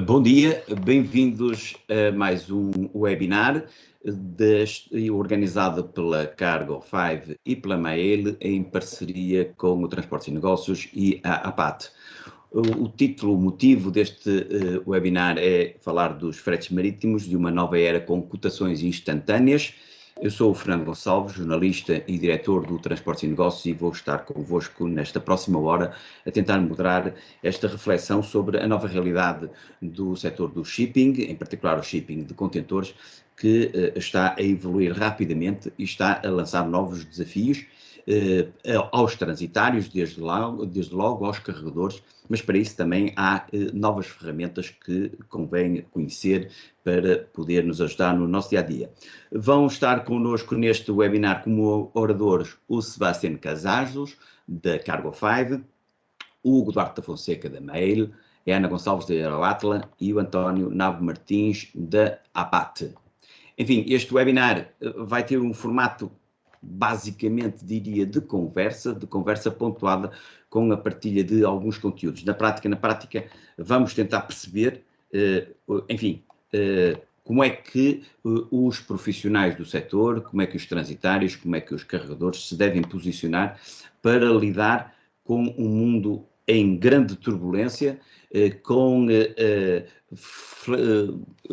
Bom dia, bem-vindos a mais um webinar organizado pela Cargo5 e pela Mail em parceria com o Transportes e Negócios e a APAT. O motivo deste webinar é falar dos fretes marítimos de uma nova era com cotações instantâneas. Eu sou o Fernando Gonçalves, jornalista e diretor do Transportes e Negócios, e vou estar convosco nesta próxima hora a tentar moderar esta reflexão sobre a nova realidade do setor do shipping, em particular o shipping de contentores, que está a evoluir rapidamente e está a lançar novos desafios aos transitários, desde logo aos carregadores, mas para isso também há novas ferramentas que convém conhecer para poder nos ajudar no nosso dia-a-dia. Vão estar connosco neste webinar como oradores o Sebastián Casajos, da Cargo5, o Hugo Duarte da Fonseca, da Mail, a Ana Gonçalves, da Aeroatla e o António Nabo Martins, da APAT. Enfim, este webinar vai ter um formato basicamente, diria, de conversa pontuada com a partilha de alguns conteúdos. Na prática, vamos tentar perceber, como é que os profissionais do setor, como é que os transitários, como é que os carregadores se devem posicionar para lidar com um mundo em grande turbulência, com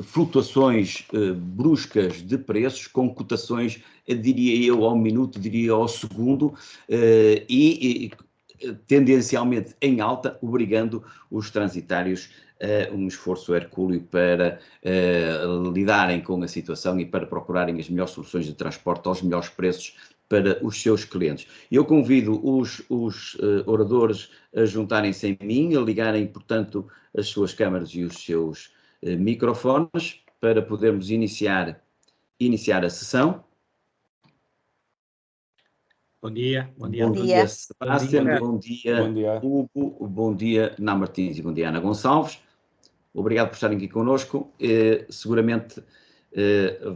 flutuações bruscas de preços, com cotações, diria eu, ao minuto, diria ao segundo, e tendencialmente em alta, obrigando os transitários a um esforço hercúleo para lidarem com a situação e para procurarem as melhores soluções de transporte aos melhores preços para os seus clientes. Eu convido os oradores a juntarem-se a mim, a ligarem, portanto, as suas câmaras e os seus microfones para podermos iniciar a sessão. Bom dia. Bom dia, Sebastián. Bom dia, Hugo. Bom dia, Ana Martins, e bom dia, Ana Gonçalves. Obrigado por estarem aqui connosco. Seguramente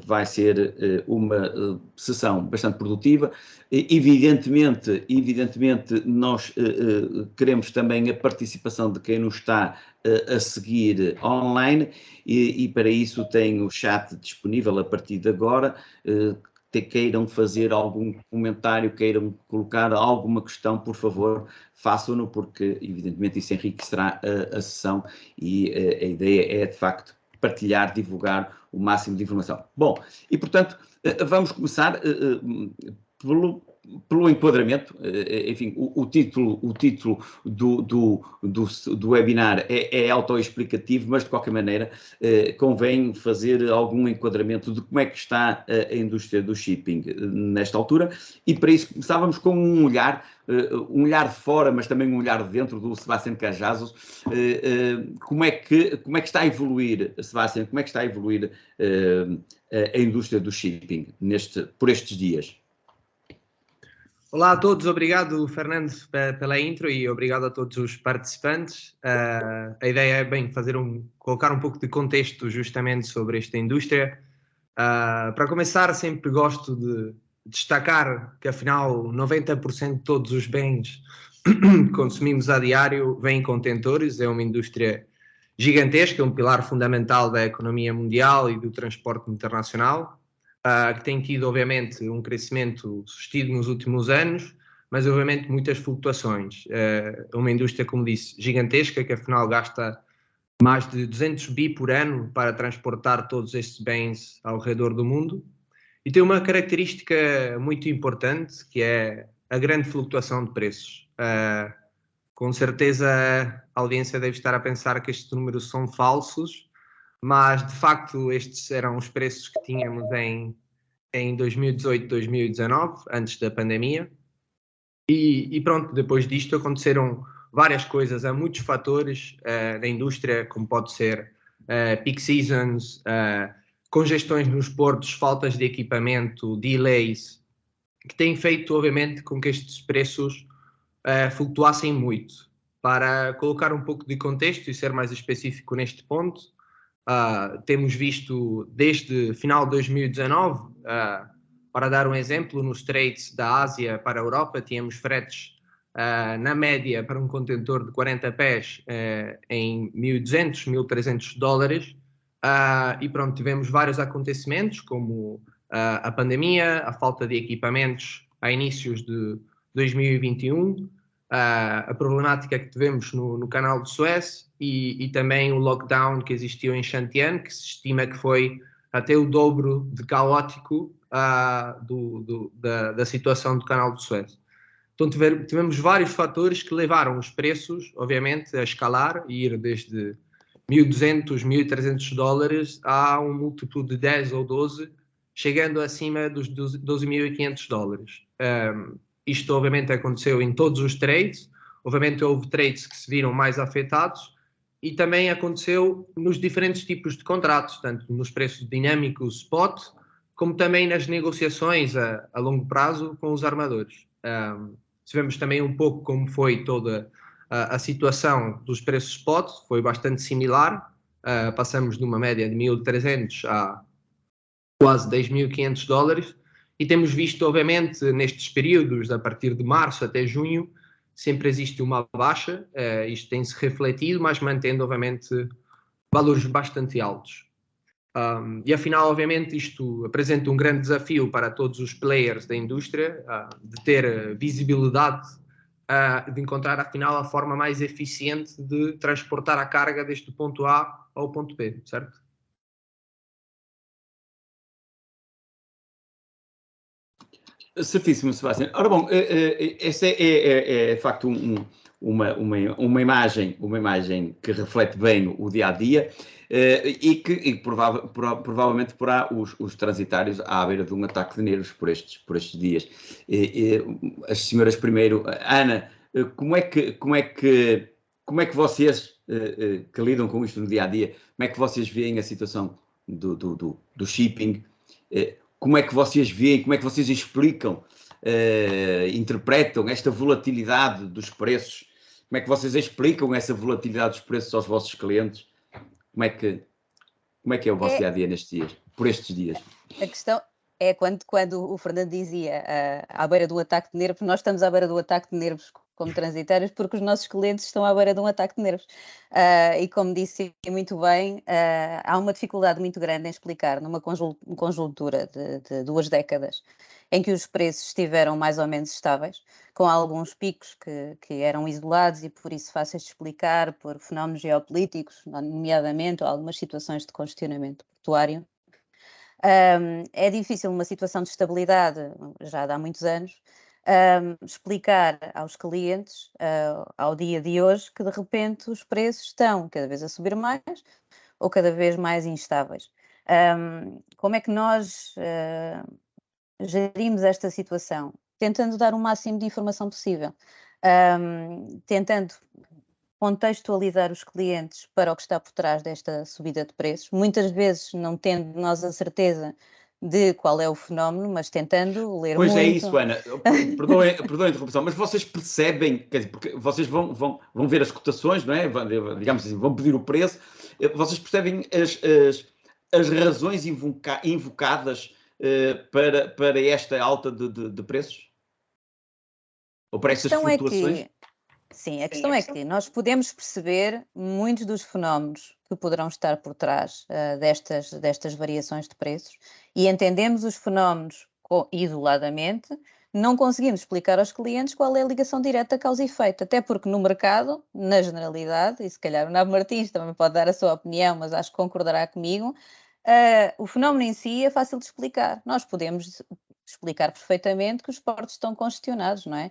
vai ser uma sessão bastante produtiva. Evidentemente, nós queremos também a participação de quem nos está a seguir online e para isso tem o chat disponível a partir de agora. Queiram fazer algum comentário, queiram colocar alguma questão, por favor, façam-no, porque evidentemente isso enriquecerá a sessão e a ideia é, de facto, partilhar, divulgar o máximo de informação. Bom, e portanto, vamos começar pelo enquadramento. Enfim, o título do webinar é autoexplicativo, mas de qualquer maneira convém fazer algum enquadramento de como é que está a indústria do shipping nesta altura, e para isso começávamos com um olhar de fora, mas também um olhar de dentro do Sebastián Casajos. Como é que está a evoluir, Sebastián, como é que está a evoluir a indústria do shipping por estes dias? Olá a todos, obrigado Fernando pela intro e obrigado a todos os participantes. A ideia é colocar um pouco de contexto justamente sobre esta indústria. Para começar, sempre gosto de destacar que afinal 90% de todos os bens que consumimos a diário vêm em contentores. É uma indústria gigantesca, um pilar fundamental da economia mundial e do transporte internacional. Que tem tido, obviamente, um crescimento sustido nos últimos anos, mas, obviamente, muitas flutuações. É uma indústria, como disse, gigantesca, que afinal gasta mais de 200 bi por ano para transportar todos estes bens ao redor do mundo. E tem uma característica muito importante, que é a grande flutuação de preços. Com certeza, a audiência deve estar a pensar que estes números são falsos, mas de facto estes eram os preços que tínhamos em 2018, 2019, antes da pandemia, e pronto, depois disto aconteceram várias coisas, há muitos fatores da indústria, como pode ser peak seasons, congestões nos portos, faltas de equipamento, delays, que têm feito obviamente com que estes preços flutuassem muito. Para colocar um pouco de contexto e ser mais específico neste ponto, temos visto desde final de 2019, para dar um exemplo, nos trades da Ásia para a Europa, tínhamos fretes na média para um contentor de 40 pés em 1.200, 1.300 dólares. E pronto, tivemos vários acontecimentos, como a pandemia, a falta de equipamentos a inícios de 2021, a problemática que tivemos no canal de Suez e também o lockdown que existiu em Xantian, que se estima que foi até o dobro de caótico da situação do canal de Suez. Então tivemos vários fatores que levaram os preços, obviamente, a escalar e ir desde 1.200, 1.300 dólares a um múltiplo de 10 ou 12, chegando acima dos 12.500 dólares. Isto, obviamente, aconteceu em todos os trades. Obviamente, houve trades que se viram mais afetados e também aconteceu nos diferentes tipos de contratos, tanto nos preços dinâmicos spot, como também nas negociações a longo prazo com os armadores. Tivemos também um pouco como foi toda a situação dos preços spot, foi bastante similar. Passamos de uma média de 1.300 a quase 10.500 dólares e temos visto, obviamente, nestes períodos, a partir de março até junho, sempre existe uma baixa. Isto tem-se refletido, mas mantendo, obviamente, valores bastante altos. E afinal, obviamente, isto apresenta um grande desafio para todos os players da indústria, de ter visibilidade, de encontrar afinal a forma mais eficiente de transportar a carga deste ponto A ao ponto B, certo? Certíssimo, Sebastião. Ora bom, esta é de facto uma imagem que reflete bem o dia a dia e que provavelmente porá os transitários à beira de um ataque de nervos por estes dias. As senhoras primeiro, Ana, como é que vocês que lidam com isto no dia a dia, como é que vocês veem a situação do shipping? Como é que vocês veem, como é que vocês explicam, interpretam esta volatilidade dos preços? Como é que vocês explicam essa volatilidade dos preços aos vossos clientes? Como é que é o vosso dia-a-dia nestes dias, por estes dias? A questão é quando o Fernando dizia à beira do ataque de nervos, nós estamos à beira do ataque de nervos como transitários porque os nossos clientes estão à beira de um ataque de nervos. E como disse muito bem, há uma dificuldade muito grande em explicar numa conjuntura de 2 décadas em que os preços estiveram mais ou menos estáveis, com alguns picos que eram isolados e por isso fáceis de explicar por fenómenos geopolíticos, nomeadamente, ou algumas situações de congestionamento portuário. É difícil numa situação de estabilidade, já há muitos anos, explicar aos clientes, ao dia de hoje, que de repente os preços estão cada vez a subir mais ou cada vez mais instáveis. Como é que nós gerimos esta situação? Tentando dar o máximo de informação possível, tentando contextualizar os clientes para o que está por trás desta subida de preços, muitas vezes não tendo nós a certeza de qual é o fenómeno, mas tentando ler muito. Pois é isso, Ana. Perdoem a interrupção, mas vocês percebem, quer dizer, porque vocês vão ver as cotações, não é? Digamos assim, vão pedir o preço. Vocês percebem as razões invocadas para esta alta de preços? Ou para estas flutuações? Sim, a questão é que nós podemos perceber muitos dos fenómenos que poderão estar por trás destas variações de preços e entendemos os fenómenos isoladamente, não conseguimos explicar aos clientes qual é a ligação direta causa e efeito, até porque no mercado, na generalidade, e se calhar o Nabo Martins também pode dar a sua opinião, mas acho que concordará comigo, o fenómeno em si é fácil de explicar. Nós podemos explicar perfeitamente que os portos estão congestionados, não é?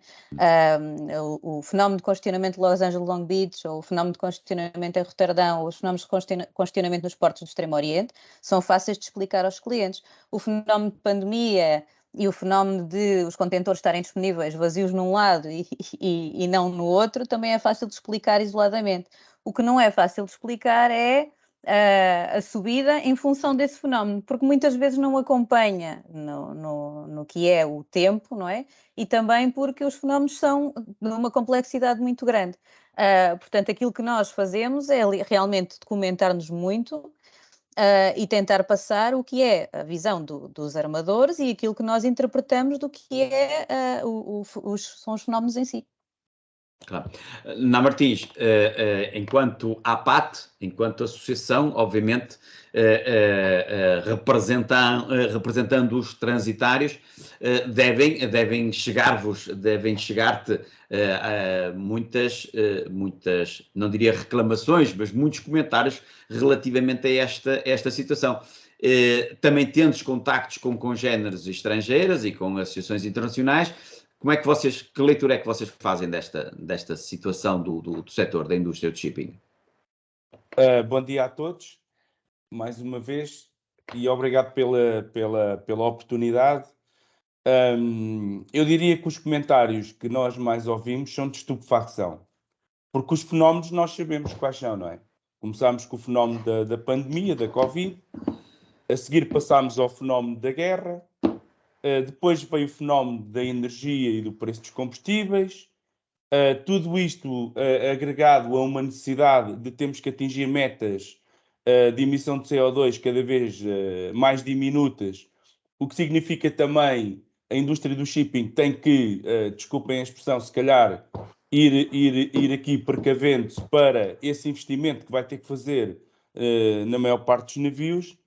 O fenómeno de congestionamento de Los Angeles Long Beach, ou o fenómeno de congestionamento em Roterdão, ou os fenómenos de congestionamento nos portos do Extremo Oriente, são fáceis de explicar aos clientes. O fenómeno de pandemia e o fenómeno de os contentores estarem disponíveis vazios num lado e não no outro, também é fácil de explicar isoladamente. O que não é fácil de explicar é a subida em função desse fenómeno, porque muitas vezes não acompanha no que é o tempo, não é? E também porque os fenómenos são de uma complexidade muito grande. Portanto, aquilo que nós fazemos é realmente documentar-nos muito e tentar passar o que é a visão dos armadores e aquilo que nós interpretamos do que são os fenómenos em si. Claro. Na Martins, enquanto APAT, enquanto associação, obviamente, representando os transitários, devem chegar-te muitas, não diria reclamações, mas muitos comentários relativamente a esta situação. Também tendes contactos com congéneres estrangeiras e com associações internacionais. Que leitura é que vocês fazem desta situação do setor da indústria do shipping? Bom dia a todos, mais uma vez, e obrigado pela oportunidade. Eu diria que os comentários que nós mais ouvimos são de estupefacção, porque os fenómenos nós sabemos quais são, não é? Começámos com o fenómeno da pandemia, da Covid, a seguir passámos ao fenómeno da guerra, depois veio o fenómeno da energia e do preço dos combustíveis. Tudo isto agregado a uma necessidade de termos que atingir metas de emissão de CO2 cada vez mais diminutas, o que significa também a indústria do shipping tem que, desculpem a expressão, se calhar ir aqui precavendo-se para esse investimento que vai ter que fazer na maior parte dos navios.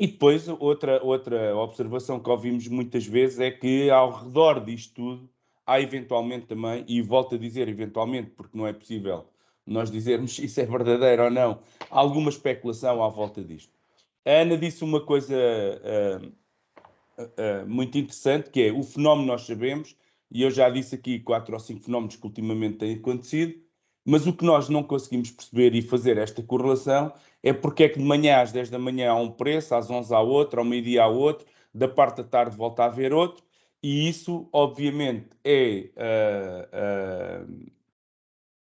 E depois outra observação que ouvimos muitas vezes é que ao redor disto tudo há eventualmente também, e volto a dizer eventualmente, porque não é possível nós dizermos se isso é verdadeiro ou não, alguma especulação à volta disto. A Ana disse uma coisa muito interessante, que é o fenómeno nós sabemos, e eu já disse aqui 4 ou 5 fenómenos que ultimamente têm acontecido, mas o que nós não conseguimos perceber e fazer esta correlação é porque é que de manhã às 10 da manhã há um preço, às 11 há outro, ao meio-dia há outro, da parte da tarde volta a haver outro, e isso, obviamente,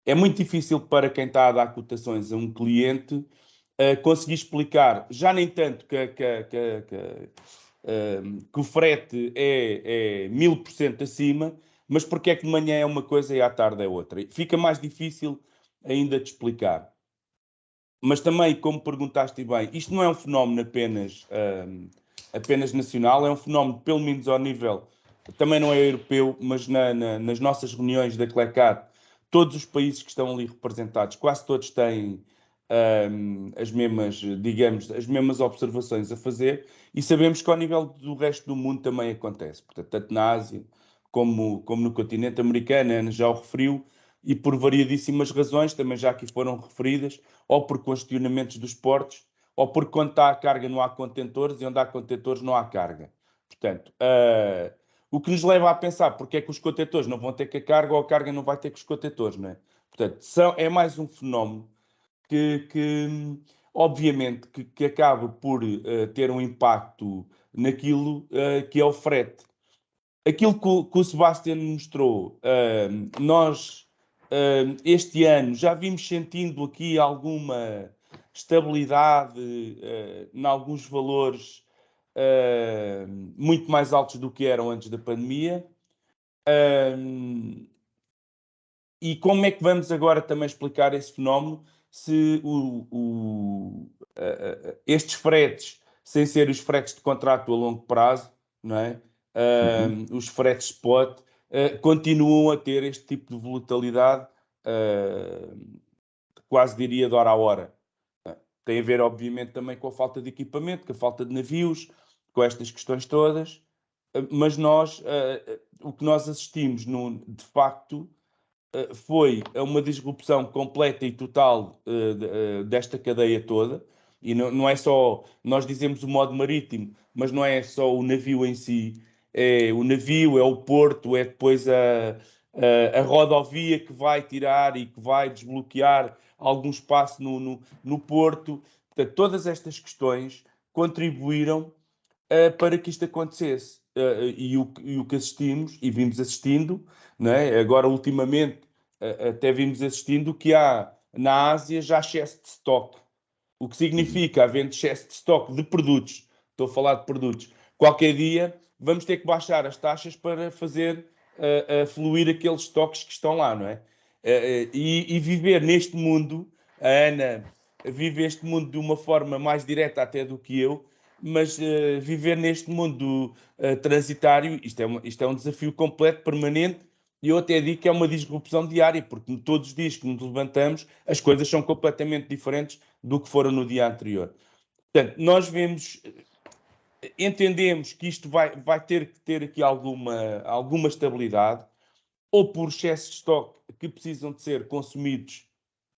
é muito difícil para quem está a dar cotações a um cliente conseguir explicar, já nem tanto que o frete é 1000% acima, mas porque é que de manhã é uma coisa e à tarde é outra. Fica mais difícil ainda de explicar. Mas também, como perguntaste bem, isto não é um fenómeno apenas nacional, é um fenómeno, pelo menos ao nível, também não é europeu, mas nas nossas reuniões da CLECAT, todos os países que estão ali representados, quase todos têm as mesmas observações a fazer, e sabemos que ao nível do resto do mundo também acontece. Portanto, tanto na Ásia como no continente americano, a Ana já o referiu, e por variadíssimas razões, também já aqui foram referidas, ou por questionamentos dos portos, ou porque quando está a carga não há contentores, e onde há contentores não há carga. Portanto, o que nos leva a pensar porque é que os contentores não vão ter com a carga ou a carga não vai ter com os contentores, não é? Portanto, é mais um fenómeno que obviamente, que acaba por ter um impacto naquilo que é o frete. Aquilo que o Sebastian mostrou, nós este ano já vimos sentindo aqui alguma estabilidade em alguns valores muito mais altos do que eram antes da pandemia. E como é que vamos agora também explicar esse fenómeno se estes fretes, sem ser os fretes de contrato a longo prazo, não é? Os fretes spot, continuam a ter este tipo de volatilidade, quase diria de hora a hora. Tem a ver, obviamente, também com a falta de equipamento, com a falta de navios, com estas questões todas, mas nós, o que nós assistimos, de facto, foi a uma disrupção completa e total desta cadeia toda, e não é só, nós dizemos o modo marítimo, mas não é só o navio em si, é o navio, é o porto, é depois a rodovia que vai tirar e que vai desbloquear algum espaço no porto. Portanto, todas estas questões contribuíram para que isto acontecesse. E o que assistimos, e vimos assistindo, não é? Agora ultimamente até vimos assistindo que há na Ásia já excesso de estoque. O que significa, havendo excesso de estoque de produtos, estou a falar de produtos, qualquer dia vamos ter que baixar as taxas para fazer fluir aqueles estoques que estão lá, não é? E viver neste mundo, a Ana vive este mundo de uma forma mais direta até do que eu, mas viver neste mundo transitário, isto é um desafio completo, permanente, eu até digo que é uma disrupção diária, porque todos os dias que nos levantamos, as coisas são completamente diferentes do que foram no dia anterior. Portanto, nós entendemos que isto vai ter que ter aqui alguma estabilidade, ou por excesso de estoque que precisam de ser consumidos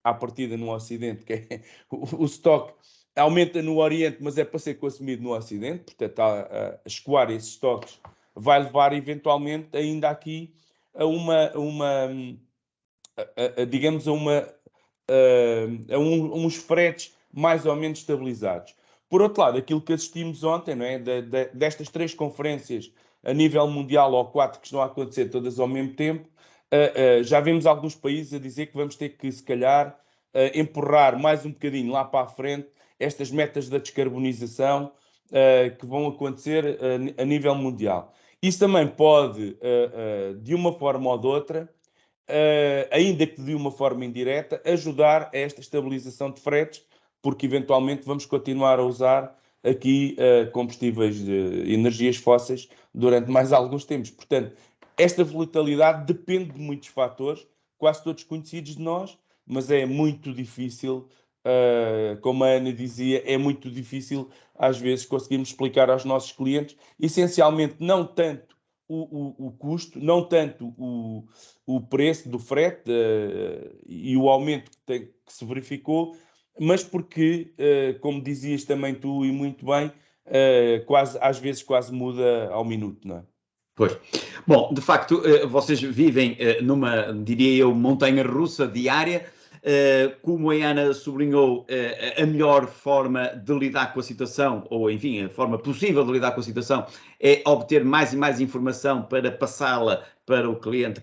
à partida no Ocidente, que é o estoque aumenta no Oriente, mas é para ser consumido no Ocidente, portanto, a escoar esses estoques vai levar eventualmente ainda aqui a uns fretes mais ou menos estabilizados. Por outro lado, aquilo que assistimos ontem, não é? Destas 3 conferências a nível mundial, ou 4 que estão a acontecer todas ao mesmo tempo, já vemos alguns países a dizer que vamos ter que, se calhar, empurrar mais um bocadinho lá para a frente estas metas da descarbonização que vão acontecer a nível mundial. Isso também pode, de uma forma ou de outra, ainda que de uma forma indireta, ajudar a esta estabilização de fretes, porque eventualmente vamos continuar a usar aqui combustíveis de energias fósseis durante mais alguns tempos. Portanto, esta volatilidade depende de muitos fatores, quase todos conhecidos de nós, mas é muito difícil, como a Ana dizia, é muito difícil às vezes conseguirmos explicar aos nossos clientes, essencialmente não tanto o custo, não tanto o preço do frete e o aumento que se verificou, mas porque, como dizias também tu e muito bem, às vezes quase muda ao minuto, não é? Pois. Bom, de facto, vocês vivem numa, diria eu, montanha-russa diária. Como a Ana sublinhou, a melhor forma de lidar com a situação, ou enfim, a forma possível de lidar com a situação, é obter mais e mais informação para passá-la para o cliente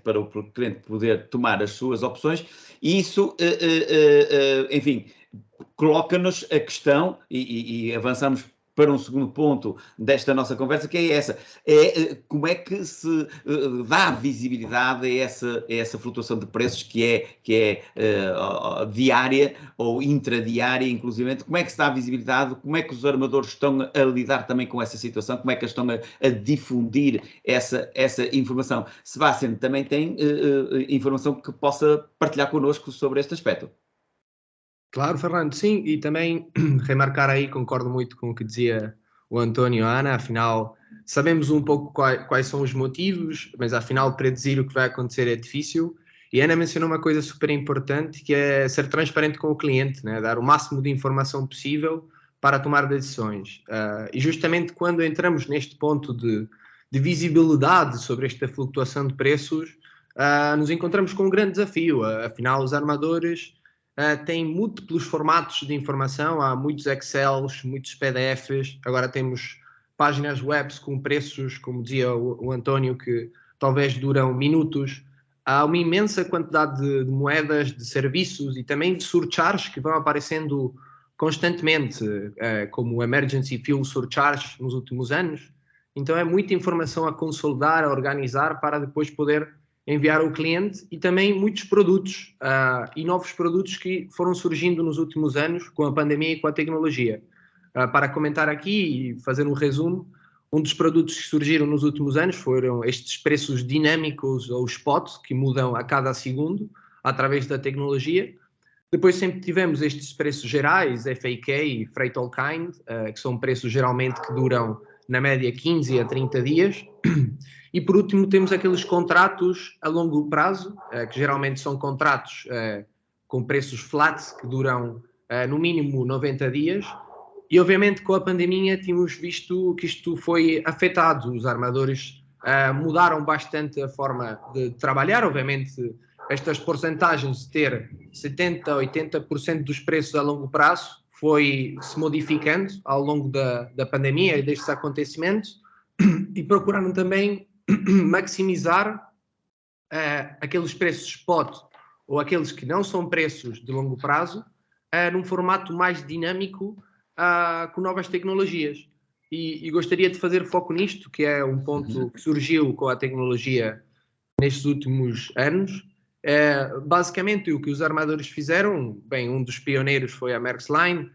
poder tomar as suas opções. E isso, enfim, coloca-nos a questão, e avançamos para um segundo ponto desta nossa conversa, que é essa. Como é que se dá visibilidade a essa flutuação de preços que é diária ou intradiária, inclusive. Como é que se dá visibilidade? Como é que os armadores estão a lidar também com essa situação? Como é que eles estão a difundir essa informação? Sebastião, também tem informação que possa partilhar connosco sobre este aspecto? Claro, Fernando, sim, e também remarcar aí, concordo muito com o que dizia o António e a Ana, afinal, sabemos um pouco quais são os motivos, mas afinal predizir o que vai acontecer é difícil, e a Ana mencionou uma coisa super importante, que é ser transparente com o cliente, né? Dar o máximo de informação possível para tomar decisões, e justamente quando entramos neste ponto de visibilidade sobre esta flutuação de preços, nos encontramos com um grande desafio, afinal os armadores tem múltiplos formatos de informação, há muitos Excels, muitos PDFs, agora temos páginas web com preços, como dizia o António, que talvez duram minutos. Há uma imensa quantidade de moedas, de serviços e também de surcharges que vão aparecendo constantemente, como o Emergency Fuel Surcharge nos últimos anos. Então é muita informação a consolidar, a organizar para depois poder enviar ao cliente, e também muitos produtos e novos produtos que foram surgindo nos últimos anos com a pandemia e com a tecnologia. Para comentar aqui e fazer um resumo, um dos produtos que surgiram nos últimos anos foram estes preços dinâmicos ou spot, que mudam a cada segundo através da tecnologia. Depois sempre tivemos estes preços gerais, FAK e Freight All Kind, que são preços geralmente que duram na média 15 a 30 dias. E por último temos aqueles contratos a longo prazo, que geralmente são contratos com preços flat, que duram no mínimo 90 dias. E obviamente com a pandemia tínhamos visto que isto foi afetado. Os armadores mudaram bastante a forma de trabalhar. Obviamente estas porcentagens de ter 70%, 80% dos preços a longo prazo foi se modificando ao longo da pandemia e destes acontecimentos, e procuraram também maximizar aqueles preços spot ou aqueles que não são preços de longo prazo num formato mais dinâmico com novas tecnologias. E gostaria de fazer foco nisto, que é um ponto que surgiu com a tecnologia nestes últimos anos. Basicamente, o que os armadores fizeram, bem, um dos pioneiros foi a Maersk Line,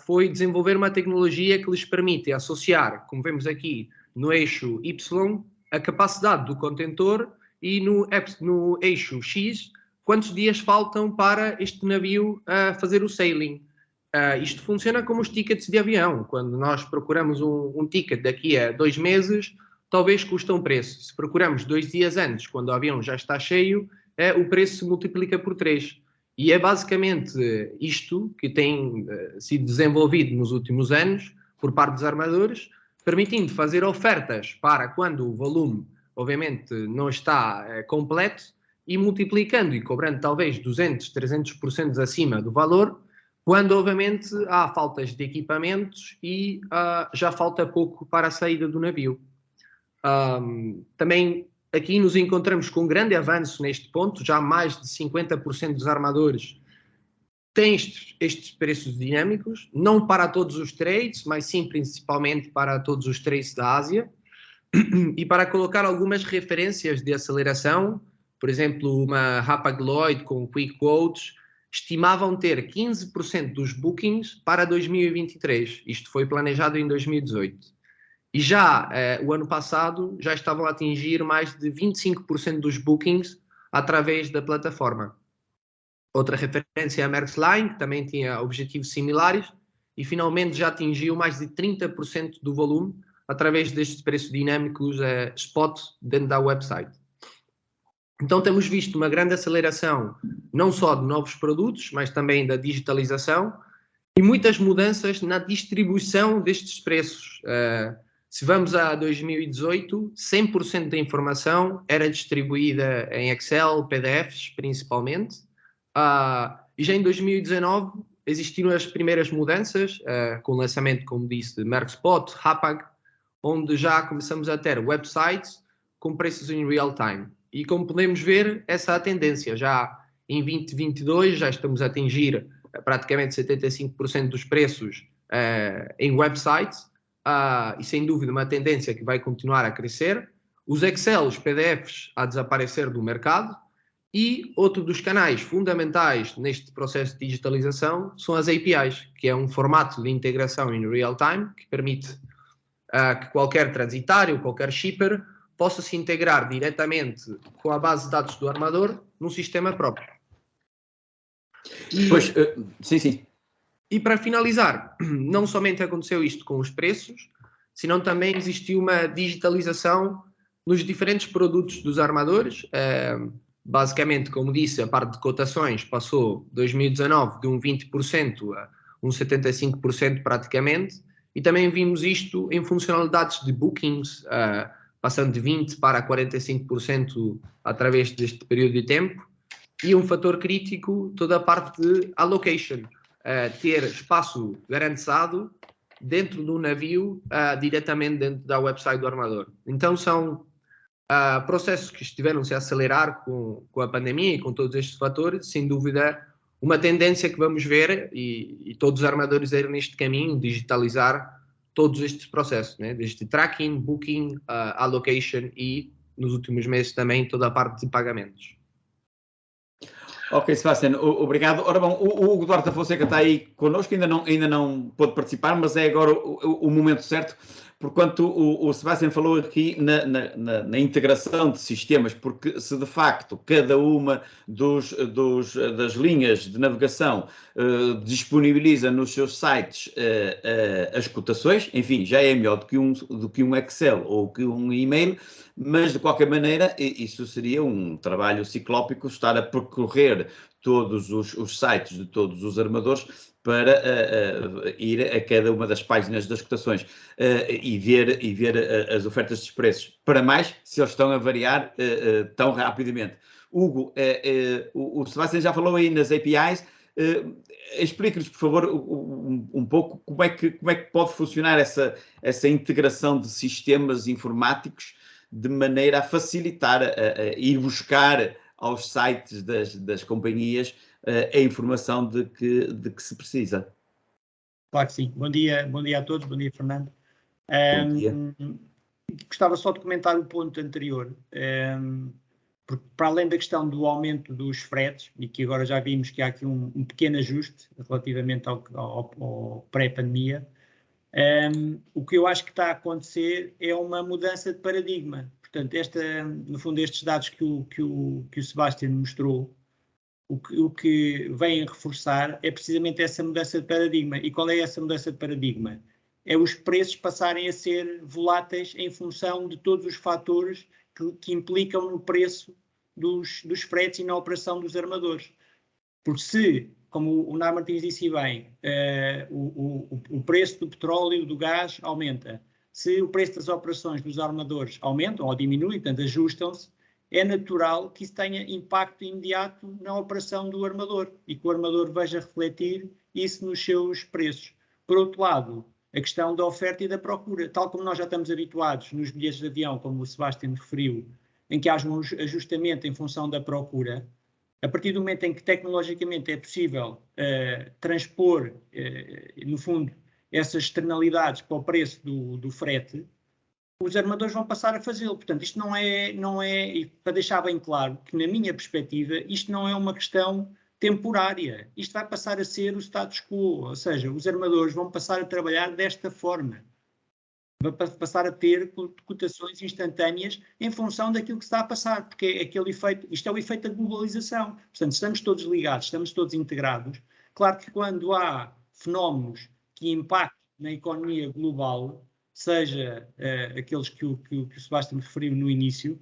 foi desenvolver uma tecnologia que lhes permite associar, como vemos aqui no eixo Y, a capacidade do contentor e no eixo X, quantos dias faltam para este navio fazer o sailing. Isto funciona como os tickets de avião. Quando nós procuramos um ticket daqui a 2 meses, talvez custa um preço. Se procuramos 2 dias antes, quando o avião já está cheio, o preço se multiplica por 3. E é basicamente isto que tem sido desenvolvido nos últimos anos por parte dos armadores, permitindo fazer ofertas para quando o volume, obviamente, não está completo, e multiplicando e cobrando talvez 200%, 300% acima do valor, quando obviamente há faltas de equipamentos e já falta pouco para a saída do navio. Também aqui nos encontramos com um grande avanço neste ponto, já mais de 50% dos armadores têm estes preços dinâmicos, não para todos os trades, mas sim principalmente para todos os trades da Ásia. E para colocar algumas referências de aceleração, por exemplo, uma Hapag-Lloyd com Quick Quotes, estimavam ter 15% dos bookings para 2023. Isto foi planejado em 2018. E já o ano passado já estavam a atingir mais de 25% dos bookings através da plataforma. Outra referência é a Maersk Line, que também tinha objetivos similares e finalmente já atingiu mais de 30% do volume através destes preços dinâmicos spot dentro da website. Então temos visto uma grande aceleração, não só de novos produtos, mas também da digitalização e muitas mudanças na distribuição destes preços. Se vamos a 2018, 100% da informação era distribuída em Excel, PDFs principalmente, e já em 2019 existiram as primeiras mudanças, com o lançamento, como disse, de Maersk Spot, Hapag, onde já começamos a ter websites com preços em real time. E como podemos ver, essa é a tendência. Já em 2022 já estamos a atingir praticamente 75% dos preços em websites, e sem dúvida uma tendência que vai continuar a crescer. Os Excel, os PDFs a desaparecer do mercado, e outro dos canais fundamentais neste processo de digitalização são as APIs, que é um formato de integração em real time que permite que qualquer transitário, qualquer shipper, possa se integrar diretamente com a base de dados do armador num sistema próprio. Sim. E para finalizar, não somente aconteceu isto com os preços, senão também existiu uma digitalização nos diferentes produtos dos armadores. Basicamente, como disse, a parte de cotações passou 2019 de um 20% a um 75% praticamente, e também vimos isto em funcionalidades de bookings, passando de 20% para 45% através deste período de tempo, e um fator crítico, toda a parte de allocation, ter espaço garantizado dentro do navio, diretamente dentro da website do armador. Então são processos que estiveram-se a acelerar com a pandemia e com todos estes fatores, sem dúvida uma tendência que vamos ver, e todos os armadores irem neste caminho, digitalizar todos estes processos, né? Desde tracking, booking, allocation e, nos últimos meses também, toda a parte de pagamentos. Ok, Sebastião, obrigado. Ora bom, o Hugo Duarte da Fonseca está aí connosco, ainda não pôde participar, mas é agora o momento certo, porquanto o Sebastião falou aqui na integração de sistemas, porque se de facto cada uma das linhas de navegação disponibiliza nos seus sites as cotações, enfim, já é melhor do que um Excel ou que um e-mail, mas de qualquer maneira isso seria um trabalho ciclópico, estar a percorrer todos os sites de todos os armadores para ir a cada uma das páginas das cotações e ver as ofertas dos preços, para mais se eles estão a variar tão rapidamente. Hugo, o Sebastião já falou aí nas APIs, explique-nos, por favor, um pouco como é que pode funcionar essa integração de sistemas informáticos de maneira a facilitar, a ir buscar aos sites das companhias a informação de que se precisa. Claro que sim. Bom dia a todos, bom dia, Fernando. Bom dia. Gostava só de comentar o ponto anterior, porque para além da questão do aumento dos fretes, e que agora já vimos que há aqui um pequeno ajuste relativamente ao pré-pandemia, o que eu acho que está a acontecer é uma mudança de paradigma. portanto, no fundo, estes dados que o Sebastião mostrou, o que vem reforçar é precisamente essa mudança de paradigma. E qual é essa mudança de paradigma? É os preços passarem a ser voláteis em função de todos os fatores que implicam no preço dos fretes e na operação dos armadores. Porque se, como o Nar Martins disse bem, o preço do petróleo, do gás aumenta, se o preço das operações dos armadores aumentam ou diminuem, portanto ajustam-se, é natural que isso tenha impacto imediato na operação do armador e que o armador veja refletir isso nos seus preços. Por outro lado, a questão da oferta e da procura, tal como nós já estamos habituados nos bilhetes de avião, como o Sebastião referiu, em que haja um ajustamento em função da procura, a partir do momento em que tecnologicamente é possível transpor, no fundo, essas externalidades para o preço do frete, os armadores vão passar a fazê-lo. Portanto, isto não é, e para deixar bem claro, que na minha perspectiva, isto não é uma questão temporária. Isto vai passar a ser o status quo, ou seja, os armadores vão passar a trabalhar desta forma. Vai passar a ter cotações instantâneas em função daquilo que está a passar, porque é aquele efeito, isto é o efeito da globalização. Portanto, estamos todos ligados, estamos todos integrados. Claro que quando há fenómenos que impactam na economia global, seja aqueles que o Sebastião referiu no início,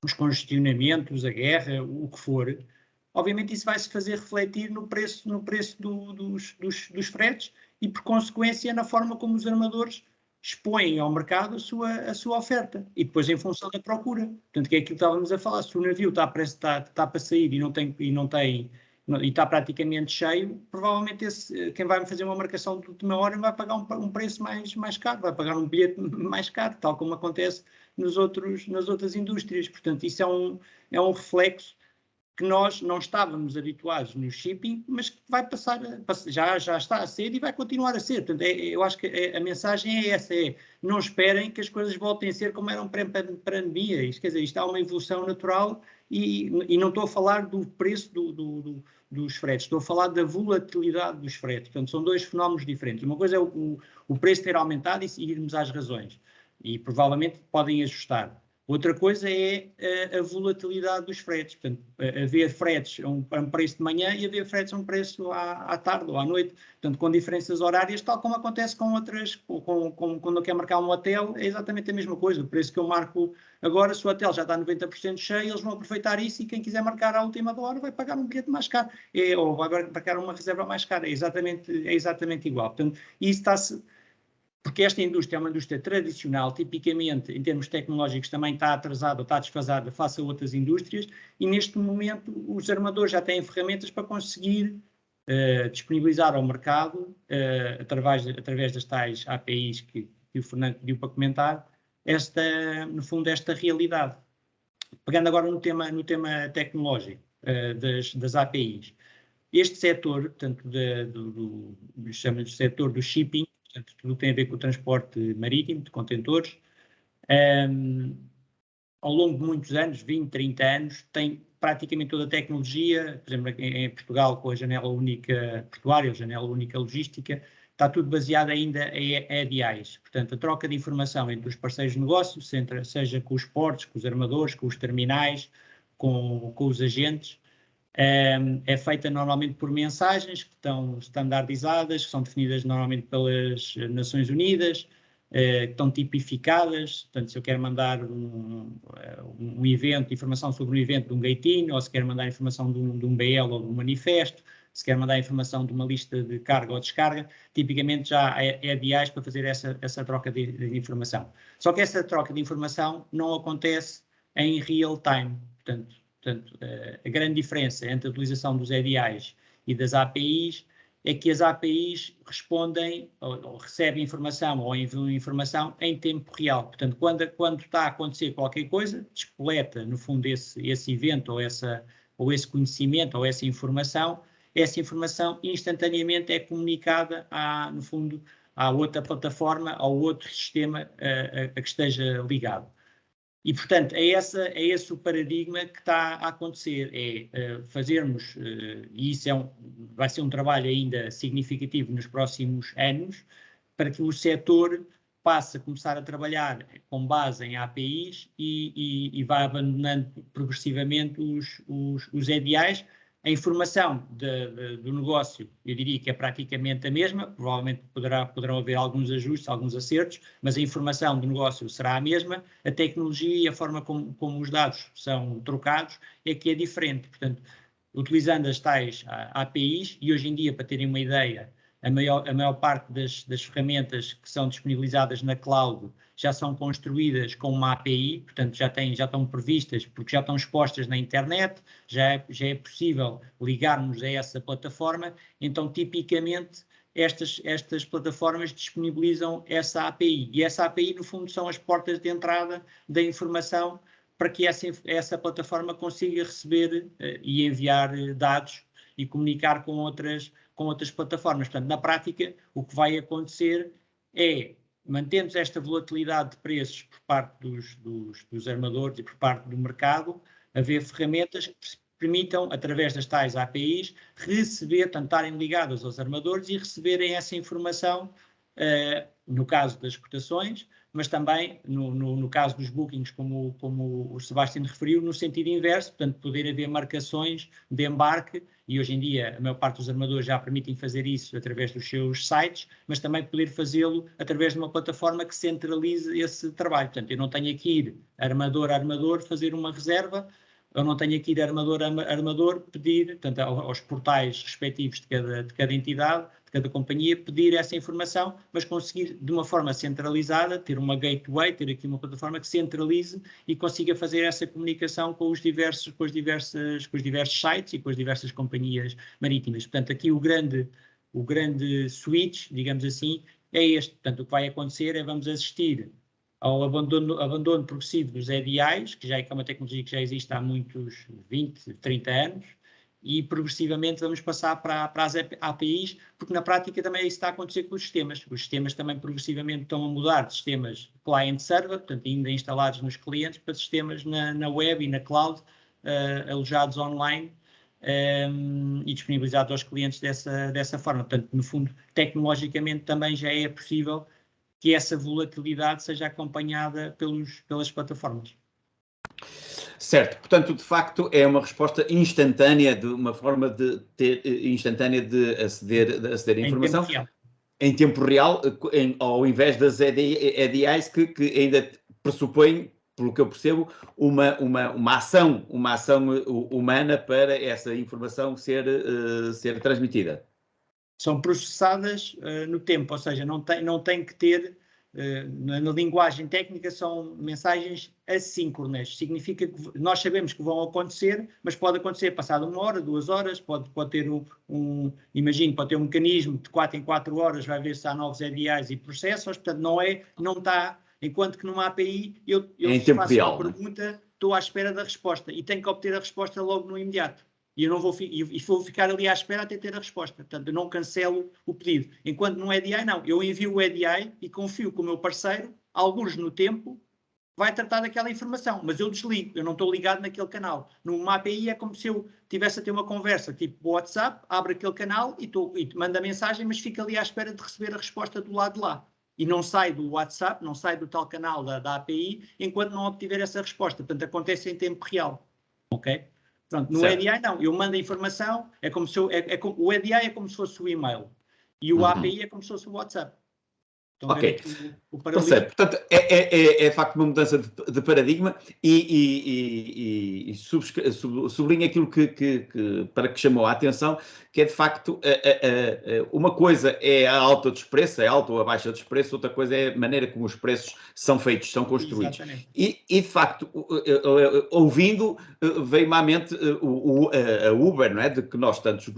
os congestionamentos, a guerra, o que for, obviamente isso vai se fazer refletir no preço dos fretes e, por consequência, na forma como os armadores expõem ao mercado a sua oferta e depois em função da procura. Portanto, que é aquilo que estávamos a falar, se o navio está para sair e está praticamente cheio, provavelmente quem vai fazer uma marcação de última hora vai pagar um preço mais caro, vai pagar um bilhete mais caro, tal como acontece nas outras indústrias. Portanto, isso é um reflexo que nós não estávamos habituados no shipping, mas que vai já está a ser e vai continuar a ser. Portanto, eu acho que a mensagem é essa, não esperem que as coisas voltem a ser como eram pré-pandemia. Isto, quer dizer, isto há uma evolução natural e não estou a falar do preço dos fretes, estou a falar da volatilidade dos fretes. Portanto, são dois fenómenos diferentes. Uma coisa é o preço ter aumentado e irmos às razões, e provavelmente podem ajustar. Outra coisa é a volatilidade dos fretes. Portanto, haver fretes a um preço de manhã e haver fretes a um preço à tarde ou à noite. Portanto, com diferenças horárias, tal como acontece com outras, quando eu quero marcar um hotel, é exatamente a mesma coisa. O preço que eu marco agora, se o hotel já está 90% cheio, eles vão aproveitar isso e quem quiser marcar à última da hora vai pagar um bilhete mais caro. Ou vai marcar uma reserva mais cara. É exatamente igual. Portanto, isso está-se... Porque esta indústria é uma indústria tradicional, tipicamente, em termos tecnológicos, também está atrasada, está desfasada face a outras indústrias, e neste momento os armadores já têm ferramentas para conseguir disponibilizar ao mercado, através das tais APIs que o Fernando pediu para comentar, no fundo, esta realidade. Pegando agora no tema tecnológico das APIs, este setor, portanto, chama-se setor do shipping, portanto, tudo tem a ver com o transporte marítimo de contentores. Ao longo de muitos anos, 20, 30 anos, tem praticamente toda a tecnologia, por exemplo, em Portugal, com a janela única portuária, a janela única logística, está tudo baseado ainda em EDIs. Portanto, a troca de informação entre os parceiros de negócio, seja com os portos, com os armadores, com os terminais, com os agentes, é feita normalmente por mensagens que estão standardizadas, que são definidas normalmente pelas Nações Unidas, que estão tipificadas. Portanto, se eu quero mandar um evento, informação sobre um evento de um gate-in, ou se quero mandar informação de um BL ou de um manifesto, se quer mandar informação de uma lista de carga ou descarga, tipicamente já há EDIs para fazer essa troca de informação. Só que essa troca de informação não acontece em real time. Portanto, a grande diferença entre a utilização dos EDIs e das APIs é que as APIs respondem ou recebem informação ou enviam informação em tempo real. Portanto, quando está a acontecer qualquer coisa, despoleta, no fundo, esse evento ou esse conhecimento ou essa informação instantaneamente é comunicada, no fundo, à outra plataforma, ao outro sistema a que esteja ligado. E, portanto, é esse o paradigma que está a acontecer, fazermos, e isso vai ser um trabalho ainda significativo nos próximos anos, para que o setor passa a começar a trabalhar com base em APIs e vai abandonando progressivamente os EDIs. A informação do negócio, eu diria que é praticamente a mesma, provavelmente poderão haver alguns ajustes, alguns acertos, mas a informação do negócio será a mesma, a tecnologia e a forma como os dados são trocados é que é diferente. Portanto, utilizando as tais APIs, e hoje em dia, para terem uma ideia, a maior parte das ferramentas que são disponibilizadas na cloud já são construídas com uma API, portanto já estão previstas, porque já estão expostas na internet, já é possível ligarmos a essa plataforma, então tipicamente estas plataformas disponibilizam essa API, e essa API no fundo são as portas de entrada da informação para que essa plataforma consiga receber e enviar dados e comunicar com outras plataformas. Portanto, na prática, o que vai acontecer é, mantendo esta volatilidade de preços por parte dos armadores e por parte do mercado, haver ferramentas que permitam, através das tais APIs, portanto, estarem ligadas aos armadores e receberem essa informação, no caso das cotações, mas também no caso dos bookings, como o Sebastião referiu, no sentido inverso, portanto, poder haver marcações de embarque, e hoje em dia a maior parte dos armadores já permitem fazer isso através dos seus sites, mas também poder fazê-lo através de uma plataforma que centralize esse trabalho. Portanto, eu não tenho que ir armador a armador fazer uma reserva, eu não tenho que ir armador a armador pedir, portanto, aos portais respectivos de cada entidade, de cada companhia, pedir essa informação, mas conseguir de uma forma centralizada, ter uma gateway, ter aqui uma plataforma que centralize e consiga fazer essa comunicação com os diversos sites e com as diversas companhias marítimas. Portanto, aqui o grande switch, digamos assim, é este. Portanto, o que vai acontecer é vamos assistir ao abandono progressivo dos EDIs, que é uma tecnologia que já existe há muitos 20, 30 anos, e progressivamente vamos passar para as APIs, porque na prática também isso está a acontecer com os sistemas. Os sistemas também progressivamente estão a mudar de sistemas client-server, portanto ainda instalados nos clientes, para sistemas na web e na cloud, alojados online, e disponibilizados aos clientes dessa forma. Portanto, no fundo, tecnologicamente também já é possível que essa volatilidade seja acompanhada pelas plataformas. Certo, portanto, de facto, é uma resposta instantânea, de uma forma de ter instantânea de aceder à informação. Em tempo real, ao invés das EDIs que ainda pressupõem, pelo que eu percebo, uma ação humana para essa informação ser transmitida. São processadas no tempo, ou seja, não tem que ter, na linguagem técnica, são mensagens assíncronas. Significa que nós sabemos que vão acontecer, mas pode acontecer passado 1 hora, 2 horas, pode ter pode ter um mecanismo de 4 em 4 horas, vai ver se há novos EDIs e processos, portanto não está, enquanto que numa API eu faço uma pergunta, estou à espera da resposta e tenho que obter a resposta logo no imediato. E eu não vou ficar ali à espera até ter a resposta. Portanto, eu não cancelo o pedido. Enquanto no EDI, não. Eu envio o EDI e confio que o meu parceiro, alguns no tempo, vai tratar daquela informação. Mas eu desligo. Eu não estou ligado naquele canal. Numa API é como se eu tivesse a ter uma conversa, tipo WhatsApp, abre aquele canal e manda a mensagem, mas fica ali à espera de receber a resposta do lado de lá. E não sai do WhatsApp, não sai do tal canal da API, enquanto não obtiver essa resposta. Portanto, acontece em tempo real. Ok? Pronto, no EDI não, eu mando a informação, o EDI é como se fosse o e-mail e o API é como se fosse o WhatsApp. Então, ok, portanto é de facto uma mudança de paradigma e sublinho aquilo para que chamou a atenção, que é de facto uma coisa é a alta dos preços, a alta ou a baixa dos preços, outra coisa é a maneira como os preços são feitos, são construídos. E de facto, ouvindo, veio-me à mente a Uber, não é? De que nós tanto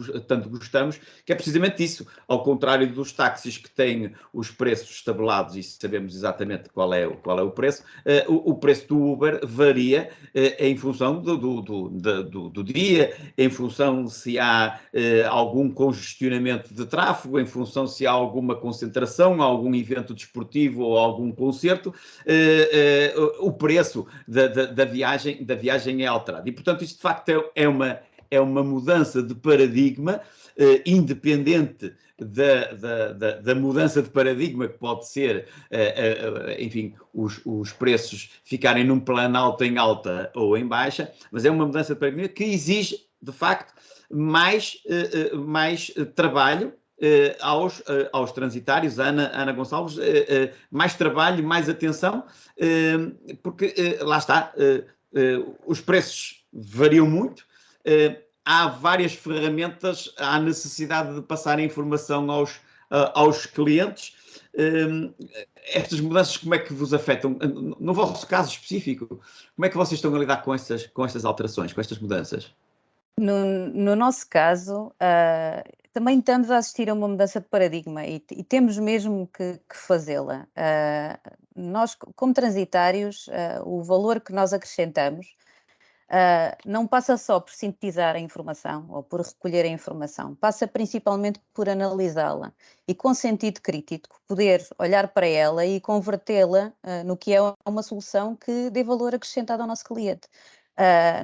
gostamos, que é precisamente isso, ao contrário dos táxis que têm os preços estabelados e sabemos exatamente qual é o preço, o preço do Uber varia em função do dia, em função se há algum congestionamento de tráfego, em função se há alguma concentração, algum evento desportivo ou algum concerto, o preço da viagem é alterado. E, portanto, isto de facto é é uma mudança de paradigma, independente da mudança de paradigma, que pode ser, enfim, os preços ficarem num plano alto em alta ou em baixa, mas é uma mudança de paradigma que exige, de facto, mais trabalho aos transitários. Ana Gonçalves, mais trabalho, mais atenção, porque lá está, os preços variam muito, há várias ferramentas, há necessidade de passar a informação aos clientes. Estas mudanças, como é que vos afetam? No vosso caso específico, como é que vocês estão a lidar com estas alterações, com estas mudanças? No nosso caso, também estamos a assistir a uma mudança de paradigma e temos mesmo que fazê-la. Nós, como transitários, o valor que nós acrescentamos não passa só por sintetizar a informação ou por recolher a informação, passa principalmente por analisá-la e, com sentido crítico, poder olhar para ela e convertê-la no que é uma solução que dê valor acrescentado ao nosso cliente.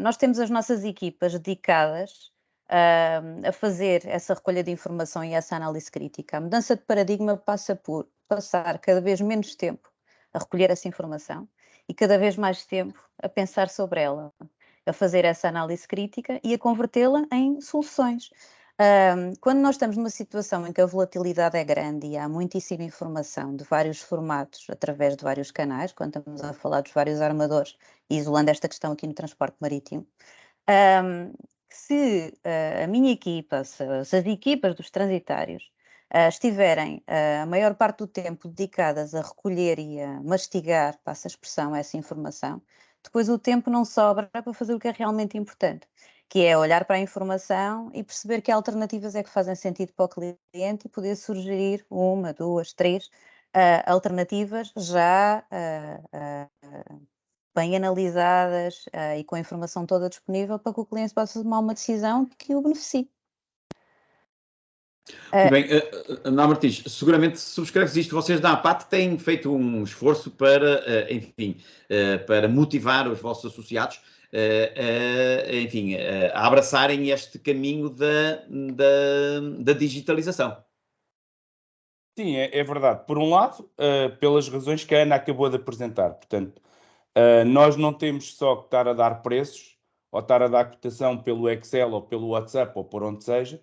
Nós temos as nossas equipas dedicadas a fazer essa recolha de informação e essa análise crítica. A mudança de paradigma passa por passar cada vez menos tempo a recolher essa informação e cada vez mais tempo a pensar sobre ela, a fazer essa análise crítica e a convertê-la em soluções. Quando nós estamos numa situação em que a volatilidade é grande e há muitíssima informação de vários formatos, através de vários canais, quando estamos a falar dos vários armadores, e isolando esta questão aqui no transporte marítimo, se a minha equipa, se as equipas dos transitários estiverem a maior parte do tempo dedicadas a recolher e a mastigar, passa a expressão, essa informação, depois o tempo não sobra para fazer o que é realmente importante, que é olhar para a informação e perceber que alternativas é que fazem sentido para o cliente e poder sugerir 1, 2, 3 alternativas já bem analisadas e com a informação toda disponível para que o cliente possa tomar uma decisão que o beneficie. Muito bem, Ana Martins, seguramente subscreves isto. Vocês da APAT têm feito um esforço para, enfim, para motivar os vossos associados, enfim, a abraçarem este caminho da digitalização. Sim, é verdade. Por um lado, pelas razões que a Ana acabou de apresentar. Portanto, nós não temos só que estar a dar preços ou estar a dar cotação pelo Excel ou pelo WhatsApp ou por onde seja,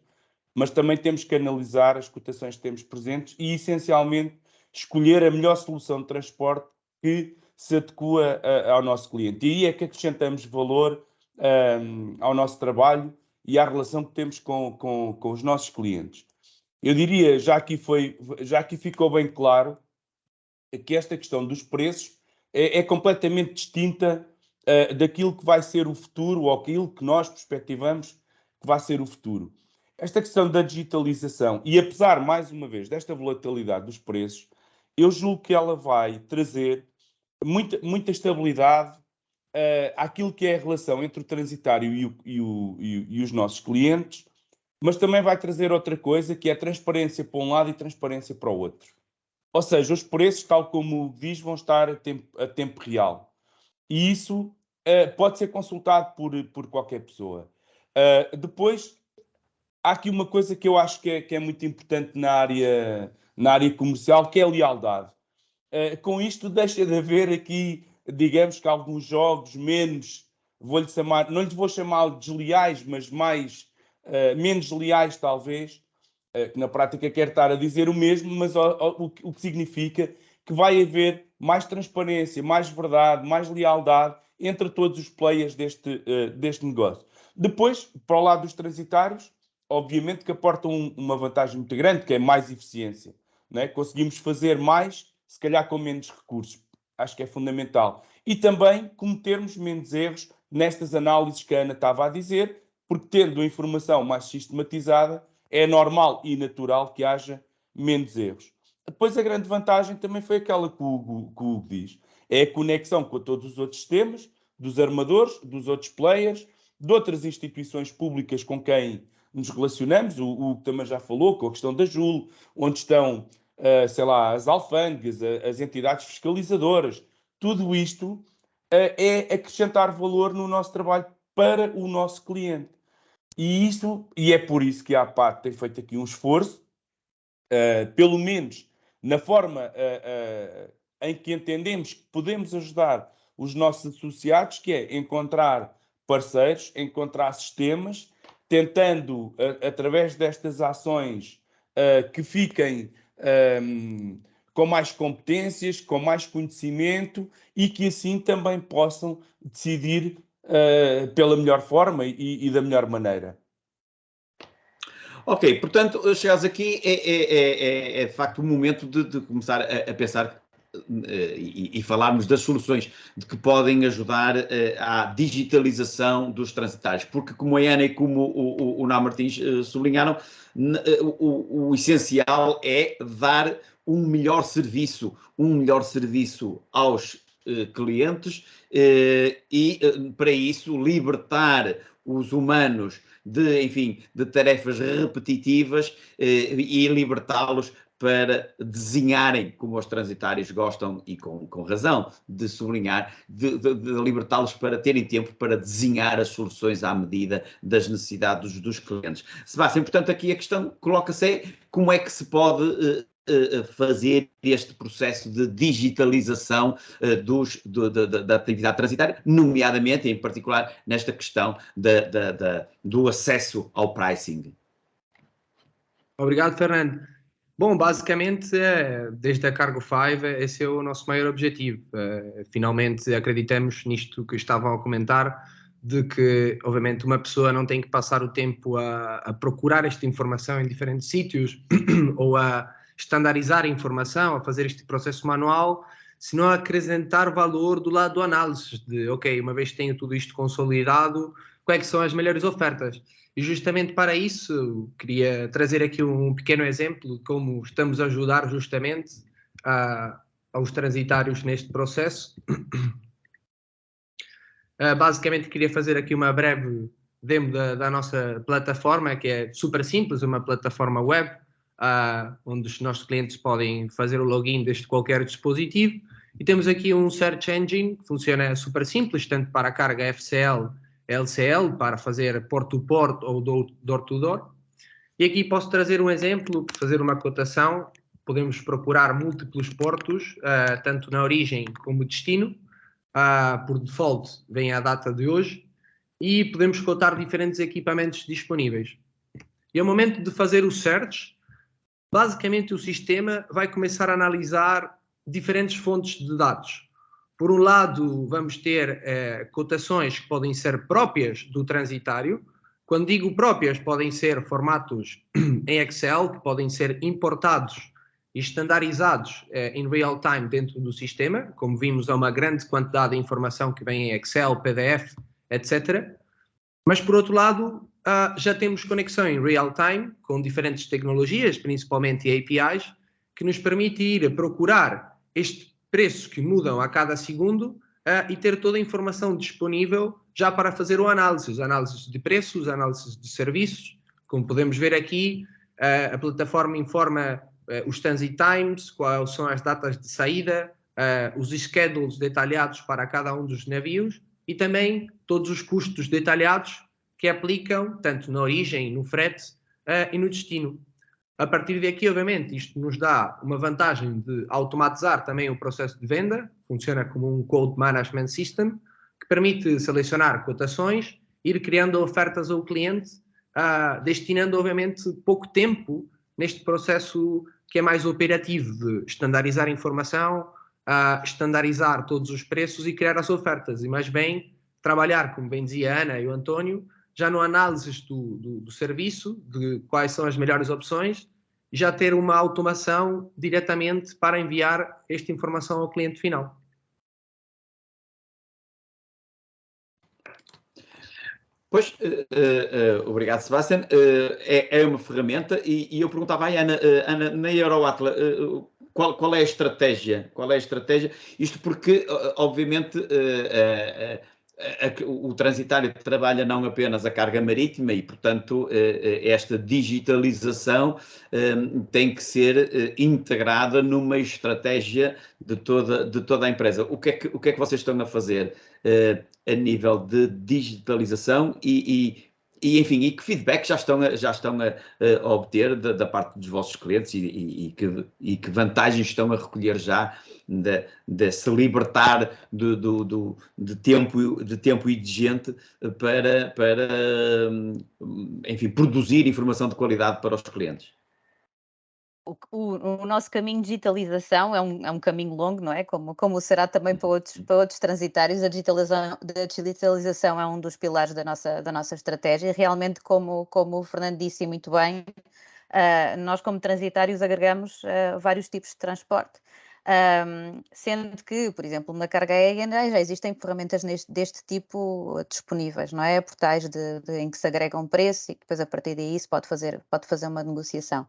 mas também temos que analisar as cotações que temos presentes e, essencialmente, escolher a melhor solução de transporte que se adequa ao nosso cliente. E aí é que acrescentamos valor ao nosso trabalho e à relação que temos com os nossos clientes. Eu diria, já aqui ficou bem claro, que esta questão dos preços é completamente distinta daquilo que vai ser o futuro ou aquilo que nós perspectivamos que vai ser o futuro. Esta questão da digitalização, e apesar, mais uma vez, desta volatilidade dos preços, eu julgo que ela vai trazer muita estabilidade àquilo que é a relação entre o transitário e os nossos clientes, mas também vai trazer outra coisa, que é transparência para um lado e transparência para o outro. Ou seja, os preços, tal como diz, vão estar a tempo real. E isso pode ser consultado por qualquer pessoa. Depois, há aqui uma coisa que eu acho que é muito importante na área comercial, que é a lealdade. Com isto deixa de haver aqui, digamos que alguns jogos menos, não lhes vou chamar desleais, mas menos leais talvez, que na prática quer estar a dizer o mesmo, mas o que significa que vai haver mais transparência, mais verdade, mais lealdade entre todos os players deste negócio. Depois, para o lado dos transitários, obviamente que aportam uma vantagem muito grande, que é mais eficiência. Não é? Conseguimos fazer mais, se calhar com menos recursos. Acho que é fundamental. E também cometermos menos erros nestas análises que a Ana estava a dizer, porque tendo a informação mais sistematizada, é normal e natural que haja menos erros. Depois, a grande vantagem também foi aquela que o Hugo diz. É a conexão com todos os outros sistemas, dos armadores, dos outros players, de outras instituições públicas com quem nos relacionamos. O Hugo também já falou com a questão da JUL, onde estão, sei lá, as alfândegas, as entidades fiscalizadoras. Tudo isto é acrescentar valor no nosso trabalho para o nosso cliente. E é por isso que a APAT tem feito aqui um esforço, pelo menos na forma em que entendemos que podemos ajudar os nossos associados, que é encontrar parceiros, encontrar sistemas, tentando, através destas ações, que fiquem com mais competências, com mais conhecimento e que assim também possam decidir pela melhor forma e da melhor maneira. Ok, portanto, chegados aqui, é de facto o momento de começar a pensar e falarmos das soluções de que podem ajudar à digitalização dos transitários, porque como a Ana e como o Ná Martins sublinharam, o essencial é dar um melhor serviço aos clientes e para isso libertar os humanos de tarefas repetitivas e libertá-los para desenharem, como os transitários gostam, e com razão, de sublinhar, de libertá-los para terem tempo para desenhar as soluções à medida das necessidades dos clientes. Sebastião, portanto, aqui a questão coloca-se é como é que se pode fazer este processo de digitalização da atividade transitária, nomeadamente, em particular, nesta questão do acesso ao pricing. Obrigado, Fernando. Bom, basicamente, desde a Cargo 5, esse é o nosso maior objetivo. Finalmente, acreditamos nisto que estavam a comentar, de que, obviamente, uma pessoa não tem que passar o tempo a procurar esta informação em diferentes sítios ou a estandarizar a informação, a fazer este processo manual, senão a acrescentar valor do lado do análise, de, ok, uma vez que tenho tudo isto consolidado, quais são as melhores ofertas? E justamente para isso, queria trazer aqui um pequeno exemplo de como estamos a ajudar justamente aos transitários neste processo. Basicamente, queria fazer aqui uma breve demo da nossa plataforma, que é super simples, uma plataforma web, onde os nossos clientes podem fazer o login desde qualquer dispositivo. E temos aqui um Search Engine que funciona super simples, tanto para a carga FCL, LCL, para fazer port-to-port ou door-to-door. E aqui posso trazer um exemplo, fazer uma cotação. Podemos procurar múltiplos portos, tanto na origem como destino. Por default, vem a data de hoje. E podemos cotar diferentes equipamentos disponíveis. E ao momento de fazer o search, basicamente o sistema vai começar a analisar diferentes fontes de dados. Por um lado, vamos ter cotações que podem ser próprias do transitário. Quando digo próprias, podem ser formatos em Excel, que podem ser importados e estandarizados em real time dentro do sistema. Como vimos, há uma grande quantidade de informação que vem em Excel, PDF, etc. Mas, por outro lado, já temos conexão em real time com diferentes tecnologias, principalmente APIs, que nos permite ir a procurar estes preços que mudam a cada segundo e ter toda a informação disponível já para fazer o análise, os análises de preços, análises de serviços. Como podemos ver aqui, a plataforma informa os transit times, quais são as datas de saída, os schedules detalhados para cada um dos navios e também todos os custos detalhados que aplicam tanto na origem, no frete e no destino. A partir daqui, obviamente, isto nos dá uma vantagem de automatizar também o processo de venda, funciona como um quote management system, que permite selecionar cotações, ir criando ofertas ao cliente, destinando, obviamente, pouco tempo neste processo que é mais operativo de estandarizar a informação, estandarizar todos os preços e criar as ofertas. E mais bem, trabalhar, como bem dizia a Ana e o António, já no análises do serviço, de quais são as melhores opções, e já ter uma automação diretamente para enviar esta informação ao cliente final. Pois, obrigado, Sebastião. É uma ferramenta e eu perguntava à Ana, na Euroatla, qual é a estratégia? Qual é a estratégia? Isto porque, obviamente, o transitário trabalha não apenas a carga marítima e, portanto, esta digitalização tem que ser integrada numa estratégia de toda a empresa. O que é que vocês estão a fazer a nível de digitalização e E, enfim, e que feedback já estão a obter da parte dos vossos clientes e que vantagens estão a recolher já de se libertar de tempo e de gente para enfim, produzir informação de qualidade para os clientes? O nosso caminho de digitalização é um caminho longo, não é? Como será também para outros transitários. A digitalização é um dos pilares da nossa estratégia. E realmente, como o Fernando disse muito bem, nós como transitários agregamos vários tipos de transporte. Sendo que, por exemplo, na carga aérea já existem ferramentas deste tipo disponíveis, não é? Portais em que se agrega um preço e depois a partir daí se pode fazer uma negociação.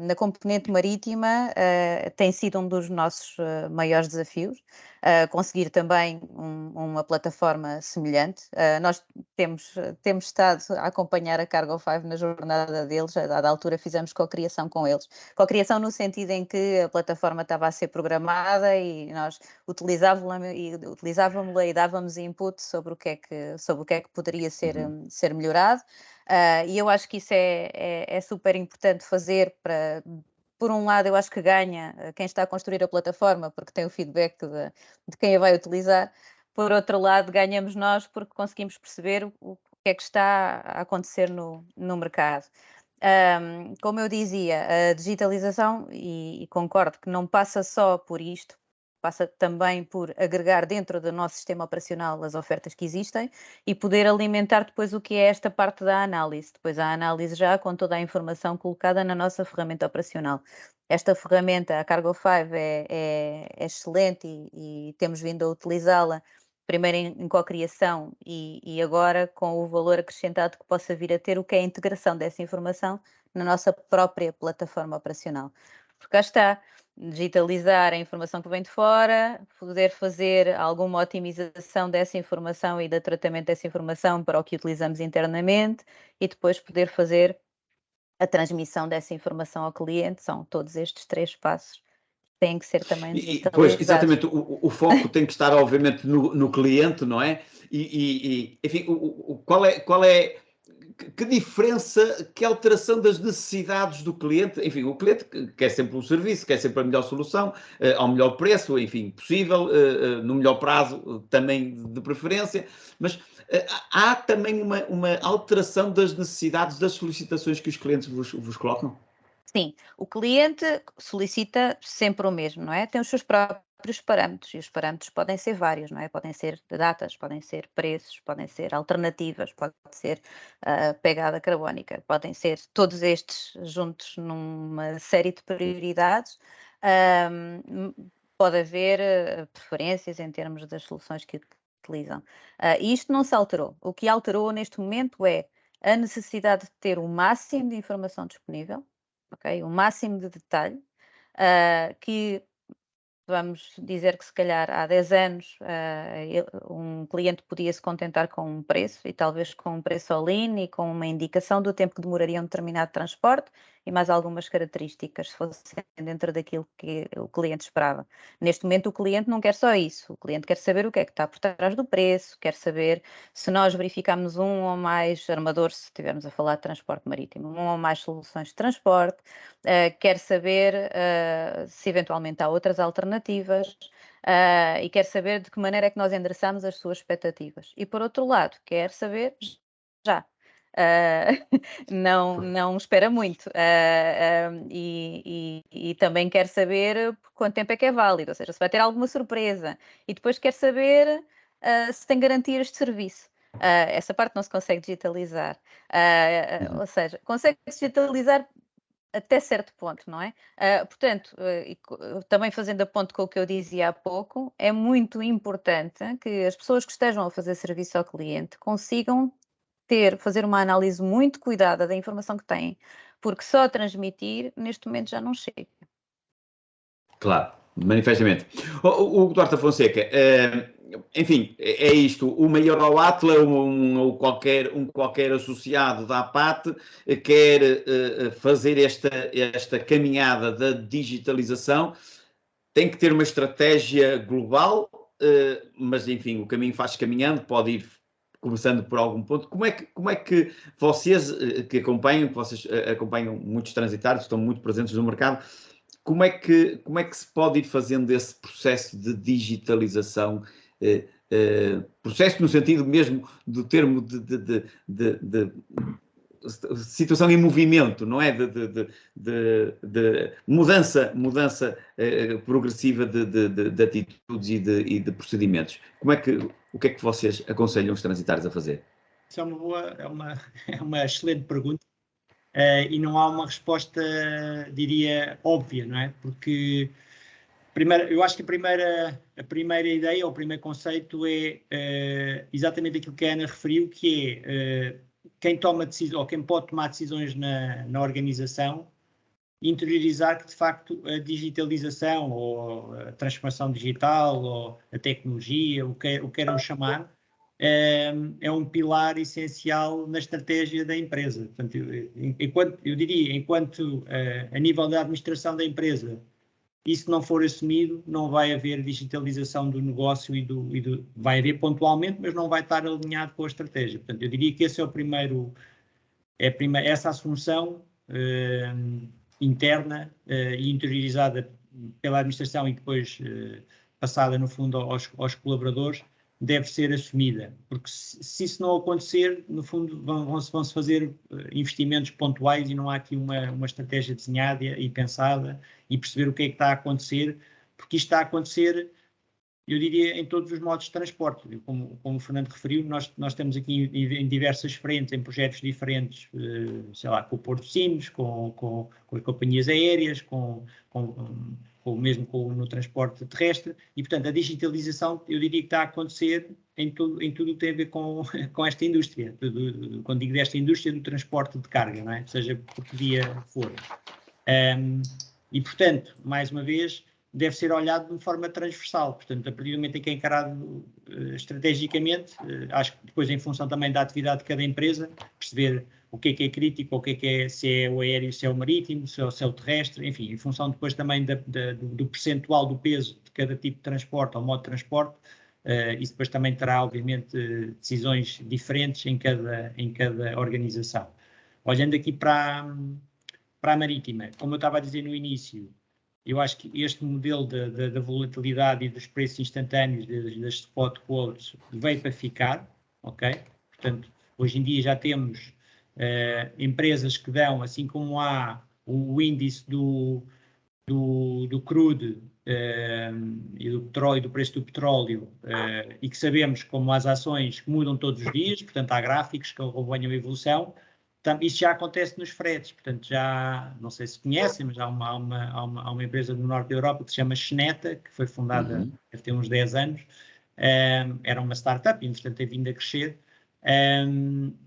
Na componente marítima tem sido um dos nossos maiores desafios, conseguir também uma plataforma semelhante. Nós temos estado a acompanhar a Cargo 5 na jornada deles, a dada altura fizemos co-criação com eles. Co-criação no sentido em que a plataforma estava a ser programada e nós utilizávamos-la e dávamos input sobre o que é que poderia ser melhorado. E eu acho que isso é super importante fazer para, por um lado, eu acho que ganha quem está a construir a plataforma, porque tem o feedback de quem a vai utilizar. Por outro lado, ganhamos nós porque conseguimos perceber o que é que está a acontecer no mercado. Como eu dizia, a digitalização, e concordo que não passa só por isto, passa também por agregar dentro do nosso sistema operacional as ofertas que existem e poder alimentar depois o que é esta parte da análise. Depois a análise já com toda a informação colocada na nossa ferramenta operacional. Esta ferramenta, a Cargo 5, é excelente e temos vindo a utilizá-la primeiro em co-criação e agora com o valor acrescentado que possa vir a ter, o que é a integração dessa informação na nossa própria plataforma operacional. Porque cá está, digitalizar a informação que vem de fora, poder fazer alguma otimização dessa informação e do tratamento dessa informação para o que utilizamos internamente e depois poder fazer a transmissão dessa informação ao cliente. São todos estes 3 passos que têm que ser também digitalizados. Pois, exatamente, o foco tem que estar obviamente no cliente, não é? Enfim, qual é que diferença, que alteração das necessidades do cliente? Enfim, o cliente quer sempre um serviço, quer sempre a melhor solução, ao melhor preço, enfim, possível, no melhor prazo, também de preferência, mas há também uma alteração das necessidades, das solicitações que os clientes vos colocam? Sim, o cliente solicita sempre o mesmo, não é? Tem os seus próprios parâmetros e os parâmetros podem ser vários, não é? Podem ser datas, podem ser preços, podem ser alternativas, pode ser pegada carbónica, podem ser todos estes juntos numa série de prioridades. Pode haver preferências em termos das soluções que utilizam. E isto não se alterou. O que alterou neste momento é a necessidade de ter o máximo de informação disponível, okay? O máximo de detalhe, que vamos dizer que se calhar há 10 anos um cliente podia se contentar com um preço e talvez com um preço all-in e com uma indicação do tempo que demoraria um determinado transporte e mais algumas características, se fossem dentro daquilo que o cliente esperava. Neste momento o cliente não quer só isso, o cliente quer saber o que é que está por trás do preço, quer saber se nós verificamos um ou mais armadores, se estivermos a falar de transporte marítimo, um ou mais soluções de transporte, quer saber se eventualmente há outras alternativas e quer saber de que maneira é que nós endereçamos as suas expectativas. E por outro lado, quer saber já. Não espera muito e também quer saber por quanto tempo é que é válido, ou seja, se vai ter alguma surpresa e depois quer saber se tem garantias de serviço. Essa parte não se consegue digitalizar, ou seja, consegue-se digitalizar até certo ponto, não é? Portanto, também fazendo a ponto com o que eu dizia há pouco, é muito importante que as pessoas que estejam a fazer serviço ao cliente consigam fazer uma análise muito cuidada da informação que têm, porque só transmitir neste momento já não chega. Claro, manifestamente. O Duarte Fonseca, enfim, é isto, uma Euroatla ou qualquer associado da APAT quer fazer esta caminhada da digitalização, tem que ter uma estratégia global, mas enfim, o caminho faz caminhando, pode ir começando por algum ponto, como é que vocês que vocês acompanham muitos transitários, estão muito presentes no mercado, como é que se pode ir fazendo esse processo de digitalização, processo no sentido mesmo do termo de situação em movimento, não é? De mudança progressiva de atitudes e de procedimentos. O que é que vocês aconselham os transitários a fazer? Isso é uma excelente pergunta. E não há uma resposta, diria, óbvia, não é? Porque eu acho que a primeira ideia, ou o primeiro conceito é exatamente aquilo que a Ana referiu, que é quem toma decisões, ou quem pode tomar decisões na organização, interiorizar que, de facto, a digitalização, ou a transformação digital, ou a tecnologia, o que queiram chamar, é um pilar essencial na estratégia da empresa. Portanto, enquanto a nível da administração da empresa isso não for assumido, não vai haver digitalização do negócio vai haver pontualmente, mas não vai estar alinhado com a estratégia. Portanto, eu diria que esse é o primeiro, essa assunção interna e interiorizada pela administração e depois passada, no fundo, aos colaboradores, deve ser assumida, porque se isso não acontecer, no fundo vão-se fazer investimentos pontuais e não há aqui uma estratégia desenhada e pensada e perceber o que é que está a acontecer, porque isto está a acontecer, eu diria, em todos os modos de transporte. Como o Fernando referiu, nós estamos aqui em diversas frentes, em projetos diferentes, sei lá, com o Porto de Sines, com as companhias aéreas, mesmo no transporte terrestre, e, portanto, a digitalização, eu diria que está a acontecer em tudo o que tem a ver com esta indústria, quando digo desta indústria do transporte de carga, não é? Seja por que via for. E, portanto, mais uma vez, deve ser olhado de uma forma transversal. Portanto, a partir do momento em que é encarado estrategicamente, acho que depois, em função também da atividade de cada empresa, perceber o que é crítico, se é o aéreo, se é o marítimo, se é o terrestre, enfim, em função depois também do percentual do peso de cada tipo de transporte ou modo de transporte, isso depois também terá, obviamente, decisões diferentes em cada organização. Olhando aqui para a marítima, como eu estava a dizer no início, eu acho que este modelo da volatilidade e dos preços instantâneos das spot quotes veio para ficar, ok? Portanto, hoje em dia já temos empresas que dão, assim como há o índice do crude e do petróleo, do preço do petróleo, e que sabemos como as ações mudam todos os dias, portanto há gráficos que acompanham a evolução. Isso já acontece nos fretes, portanto já, não sei se conhecem, mas há uma empresa no norte da Europa que se chama Schnetta, que foi fundada deve ter uns 10 anos, era uma startup, entretanto tem vindo a crescer,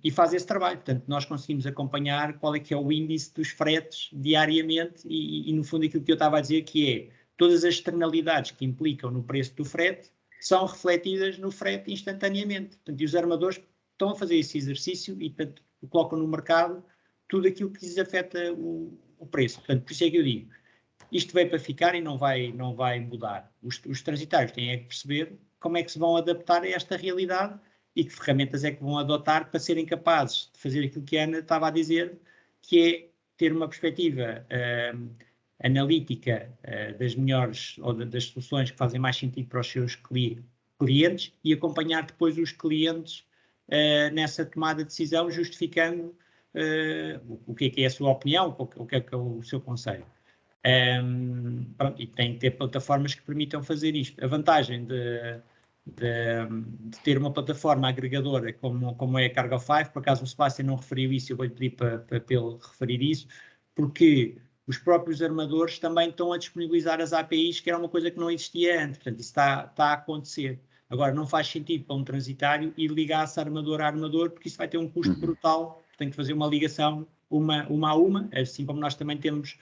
e faz esse trabalho. Portanto, nós conseguimos acompanhar qual é que é o índice dos fretes diariamente e no fundo aquilo que eu estava a dizer que é, todas as externalidades que implicam no preço do frete são refletidas no frete instantaneamente. Portanto, e os armadores estão a fazer esse exercício e, portanto, colocam no mercado tudo aquilo que lhes afeta o preço. Portanto, por isso é que eu digo, isto veio para ficar e não vai mudar. Os transitários têm que perceber como é que se vão adaptar a esta realidade e que ferramentas é que vão adotar para serem capazes de fazer aquilo que a Ana estava a dizer, que é ter uma perspectiva analítica das melhores ou das soluções que fazem mais sentido para os seus clientes e acompanhar depois os clientes nessa tomada de decisão, justificando o que é a sua opinião, o que é o seu conselho. Pronto, e tem que ter plataformas que permitam fazer isto. A vantagem de ter uma plataforma agregadora como é a Cargo5, por acaso o Sebastião não referiu isso, eu vou-lhe pedir para ele referir isso, porque os próprios armadores também estão a disponibilizar as APIs, que era uma coisa que não existia antes, portanto isso está a acontecer. Agora, não faz sentido para um transitário ir ligar-se armador a armador, porque isso vai ter um custo brutal, tem que fazer uma ligação uma a uma, assim como nós também temos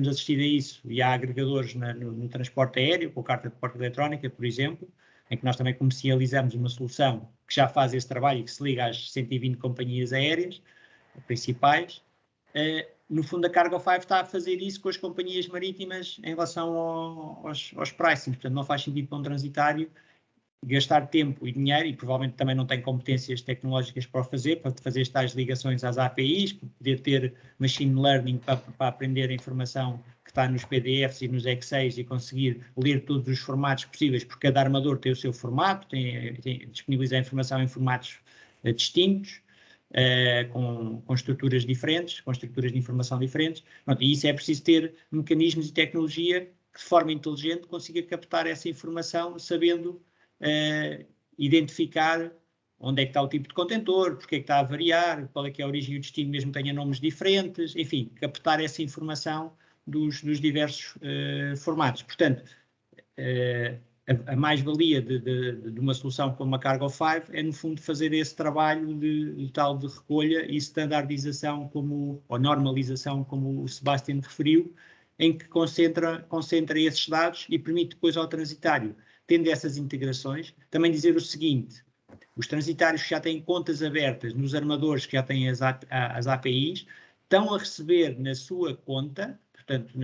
assistido a isso, e há agregadores no transporte aéreo, com a carta de porta eletrónica, por exemplo, em que nós também comercializamos uma solução que já faz esse trabalho e que se liga às 120 companhias aéreas principais. No fundo, a Cargo5 está a fazer isso com as companhias marítimas em relação aos pricing, portanto não faz sentido para um transitário gastar tempo e dinheiro, e provavelmente também não tem competências tecnológicas para fazer estas ligações às APIs, poder ter machine learning para aprender a informação que está nos PDFs e nos Excels e conseguir ler todos os formatos possíveis, porque cada armador tem o seu formato, disponibiliza a informação em formatos distintos, com estruturas diferentes, com estruturas de informação diferentes. Pronto, e isso é preciso ter mecanismos e tecnologia que de forma inteligente consiga captar essa informação, sabendo identificar onde é que está o tipo de contentor, porque é que está a variar, qual é que é a origem e o destino, mesmo que tenha nomes diferentes, enfim, captar essa informação dos diversos formatos. Portanto, a mais-valia de uma solução como a Cargo 5 é, no fundo, fazer esse trabalho de tal de recolha e standardização, ou normalização, como o Sebastian referiu, em que concentra esses dados e permite depois ao transitário, tendo essas integrações, também dizer o seguinte: os transitários que já têm contas abertas nos armadores que já têm as APIs, estão a receber na sua conta, portanto,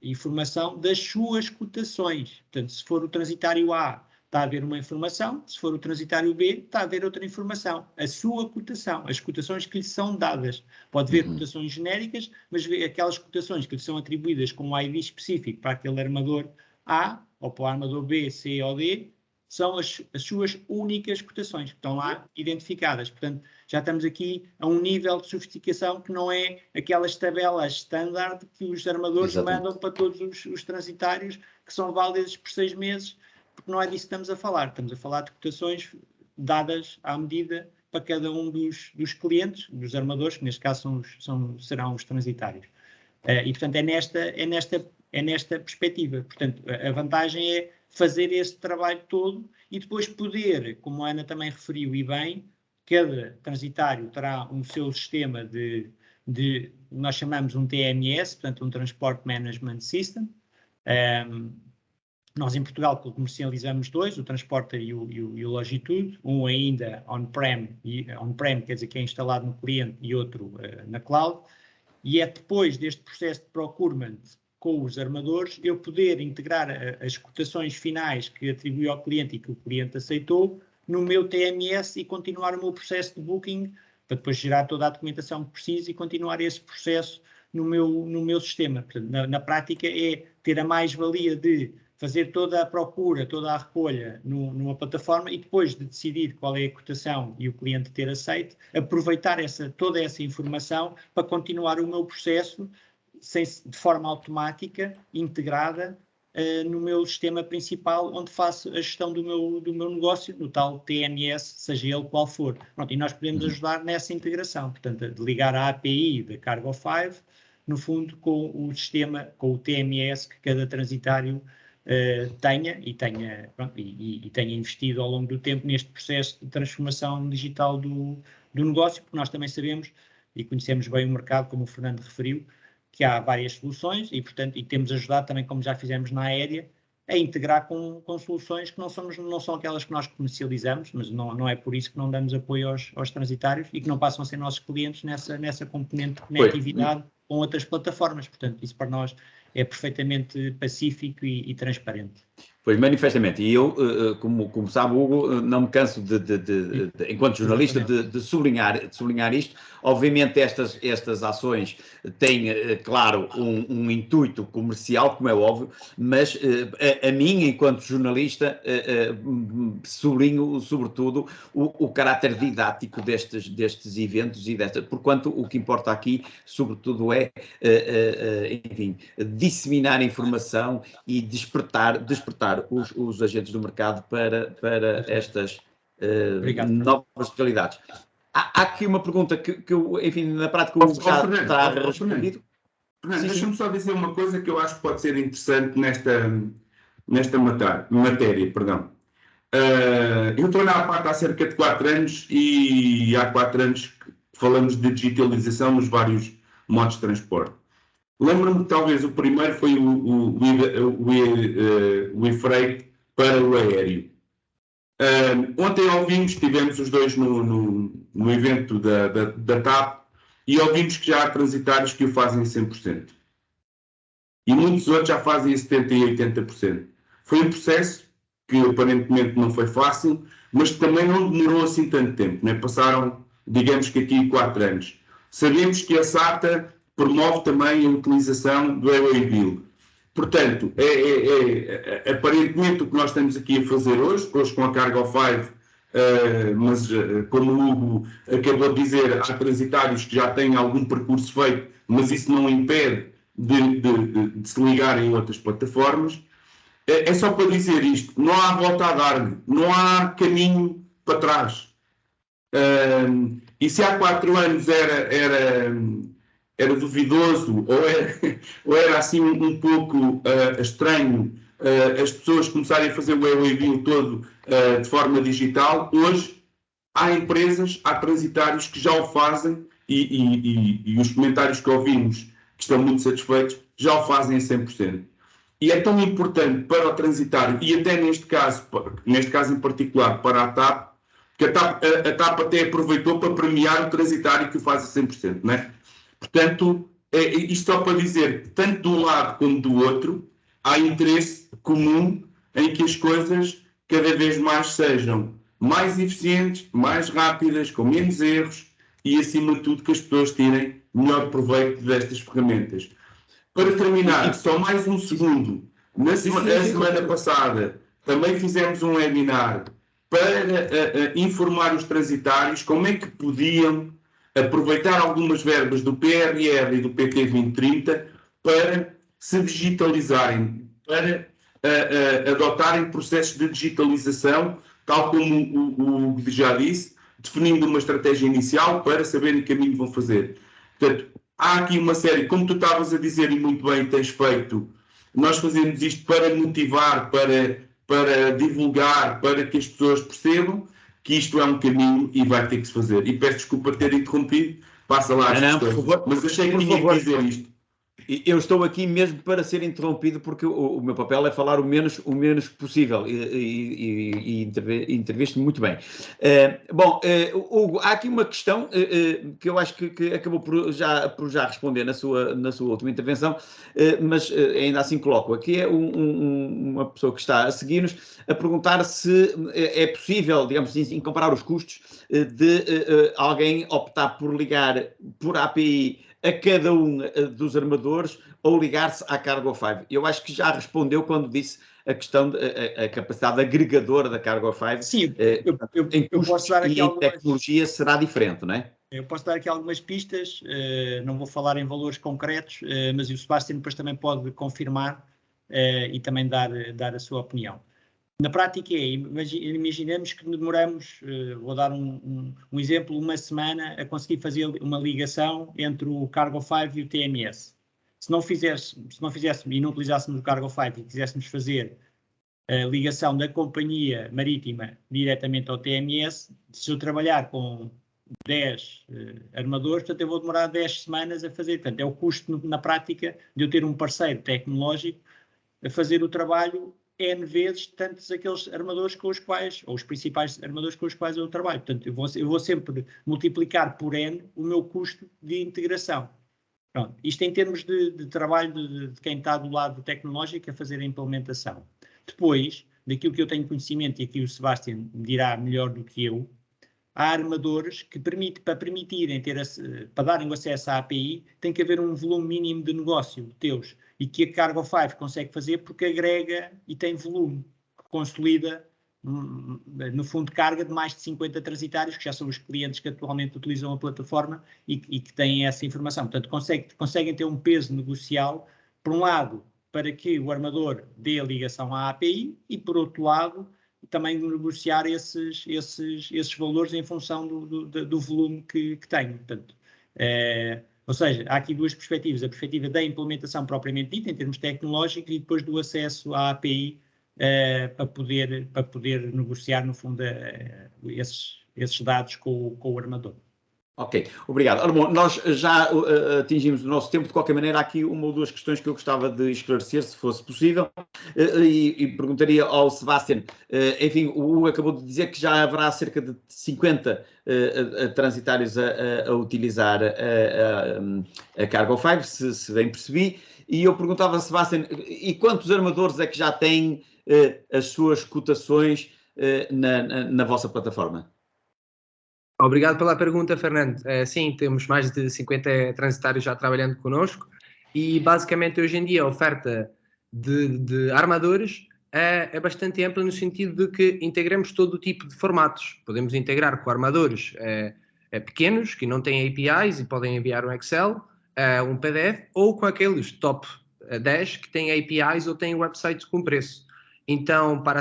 informação das suas cotações. Portanto, se for o transitário A, está a haver uma informação, se for o transitário B, está a haver outra informação. A sua cotação, as cotações que lhe são dadas. Pode haver cotações genéricas, mas aquelas cotações que lhe são atribuídas com um ID específico para aquele armador A, ou para o armador B, C ou D, são as suas únicas cotações que estão lá identificadas. Portanto, já estamos aqui a um nível de sofisticação que não é aquelas tabelas standard que os armadores mandam para todos os transitários, que são válidas por 6 meses, porque não é disso que estamos a falar. Estamos a falar de cotações dadas à medida para cada um dos clientes, dos armadores, que neste caso serão os transitários. E, portanto, é nesta perspectiva. Portanto, a vantagem é fazer esse trabalho todo e depois poder, como a Ana também referiu e bem, cada transitário terá um seu sistema de nós chamamos um TMS, portanto um Transport Management System. Nós em Portugal comercializamos 2, o Transporter e o Longitude, um ainda on-prem quer dizer que é instalado no cliente, e outro na cloud, e é depois deste processo de procurement com os armadores, eu poder integrar as cotações finais que atribuí ao cliente e que o cliente aceitou no meu TMS e continuar o meu processo de booking, para depois gerar toda a documentação que preciso e continuar esse processo no meu sistema. Portanto, na prática é ter a mais-valia de fazer toda a procura, toda a recolha numa plataforma e depois de decidir qual é a cotação e o cliente ter aceito, aproveitar toda essa informação para continuar o meu processo de forma automática, integrada no meu sistema principal, onde faço a gestão do meu negócio, no tal TMS, seja ele qual for. Pronto, e nós podemos ajudar nessa integração, portanto, de ligar a API da Cargo 5, no fundo, com o sistema, com o TMS que cada transitário tenha investido ao longo do tempo neste processo de transformação digital do negócio, porque nós também sabemos e conhecemos bem o mercado, como o Fernando referiu, que há várias soluções e, portanto, temos ajudado também, como já fizemos na aérea, a integrar com soluções que não são aquelas que nós comercializamos, mas não é por isso que não damos apoio aos transitários e que não passam a ser nossos clientes nessa componente de conectividade com outras plataformas. Portanto, isso para nós é perfeitamente pacífico e transparente. Pois, manifestamente. E eu, como sabe, Hugo, não me canso enquanto jornalista, de sublinhar isto. Obviamente, estas ações têm, claro, um intuito comercial, como é óbvio, mas a mim, enquanto jornalista, sublinho, sobretudo, o caráter didático destes eventos porquanto o que importa aqui, sobretudo, é, enfim, disseminar informação e despertar os agentes do mercado para estas novas realidades. Há aqui uma pergunta que eu, enfim, na prática já está respondido. Fernando, deixa-me só dizer uma coisa que eu acho que pode ser interessante nesta matéria. Perdão. Eu estou na APAT há cerca de 4 anos e há 4 anos que falamos de digitalização nos vários modos de transporte. Lembro-me que talvez o primeiro foi o e-freight para o aéreo. Ontem estivemos os dois no evento da TAP e ouvimos que já há transitários que o fazem 100%. E muitos outros já fazem 70% e 80%. Foi um processo que aparentemente não foi fácil, mas também não demorou assim tanto tempo, né? Passaram, digamos que aqui 4 anos. Sabemos que a SATA promove também a utilização do Waybill. Portanto, aparentemente o que nós estamos aqui a fazer hoje com a Cargo 5, mas como o Hugo acabou de dizer, há transitários que já têm algum percurso feito, mas isso não impede de se ligarem em outras plataformas. É só para dizer isto, não há volta a dar, não há caminho para trás. E se há 4 anos era duvidoso ou era assim um pouco estranho as pessoas começarem a fazer o Waybill todo de forma digital, hoje há empresas, há transitários que já o fazem e os comentários que ouvimos, que estão muito satisfeitos, já o fazem a 100%. E é tão importante para o transitário, e até neste caso em particular para a TAP, que a TAP até aproveitou para premiar o transitário que o faz a 100%, não é? Portanto, isto só para dizer, tanto de um lado como do outro, há interesse comum em que as coisas cada vez mais sejam mais eficientes, mais rápidas, com menos erros e, acima de tudo, que as pessoas tirem melhor proveito destas ferramentas. Para terminar, só mais um segundo. Na semana passada também fizemos um webinar para informar os transitários como é que podiam aproveitar algumas verbas do PRR e do PT 2030 para se digitalizarem, para adotarem processos de digitalização, tal como o Hugo já disse, definindo uma estratégia inicial para saberem que caminho vão fazer. Portanto, há aqui uma série, como tu estavas a dizer e muito bem tens feito, nós fazemos isto para motivar, para divulgar, para que as pessoas percebam que isto é um caminho e vai ter que se fazer. E peço desculpa ter interrompido, passa lá as questões. Por favor, mas achei que tinha que dizer isto. Eu estou aqui mesmo para ser interrompido porque o meu papel é falar o menos possível e interviste muito bem. Hugo, há aqui uma questão que eu acho que acabou por já responder na sua última intervenção, mas ainda assim coloco. Aqui é uma pessoa que está a seguir-nos a perguntar se é possível, digamos assim, comparar os custos de alguém optar por ligar por API a cada um dos armadores ou ligar-se à Cargo 5. Eu acho que já respondeu quando disse a questão da capacidade agregadora da Cargo 5. Sim, em custos posso dar aqui algumas... tecnologia será diferente, não é? Eu posso dar aqui algumas pistas, não vou falar em valores concretos, mas o Sebastião depois também pode confirmar e também dar a sua opinião. Na prática imaginemos que demoramos, vou dar um exemplo, uma semana a conseguir fazer uma ligação entre o Cargo 5 e o TMS. Se não fizéssemos e não utilizássemos o Cargo 5 e quiséssemos fazer a ligação da companhia marítima diretamente ao TMS, se eu trabalhar com 10 armadores, portanto eu vou demorar 10 semanas a fazer. Portanto, é o custo na prática de eu ter um parceiro tecnológico a fazer o trabalho N vezes tantos aqueles armadores com os quais, ou os principais armadores com os quais eu trabalho. Portanto, eu vou sempre multiplicar por N o meu custo de integração. Pronto. Isto em termos de trabalho de quem está do lado tecnológico a fazer a implementação. Depois, daquilo que eu tenho conhecimento, e aqui o Sebastião me dirá melhor do que eu, há armadores que para permitirem para darem o acesso à API, tem que haver um volume mínimo de negócio teus, e que a Cargo 5 consegue fazer porque agrega e tem volume, que consolida, no fundo, de carga de mais de 50 transitários, que já são os clientes que atualmente utilizam a plataforma e que têm essa informação. Portanto, conseguem ter um peso negocial, por um lado, para que o armador dê a ligação à API e, por outro lado, também negociar esses valores em função do volume que tem. Portanto, ou seja, há aqui duas perspectivas. A perspectiva da implementação propriamente dita, em termos tecnológicos, e depois do acesso à API para poder negociar, no fundo, esses dados com o armador. Ok, obrigado. Ora, bom, nós já atingimos o nosso tempo. De qualquer maneira, há aqui uma ou duas questões que eu gostava de esclarecer, se fosse possível, e perguntaria ao Sebastião. Enfim, o Hugo acabou de dizer que já haverá cerca de 50 transitários a utilizar a Cargo 5, se bem percebi, e eu perguntava a Sebastião, e quantos armadores é que já têm as suas cotações na vossa plataforma? Obrigado pela pergunta, Fernando. Sim, temos mais de 50 transitários já trabalhando connosco e basicamente hoje em dia a oferta de armadores é bastante ampla no sentido de que integramos todo o tipo de formatos. Podemos integrar com armadores pequenos que não têm APIs e podem enviar um Excel, um PDF, ou com aqueles top 10 que têm APIs ou têm websites com preço. Então, para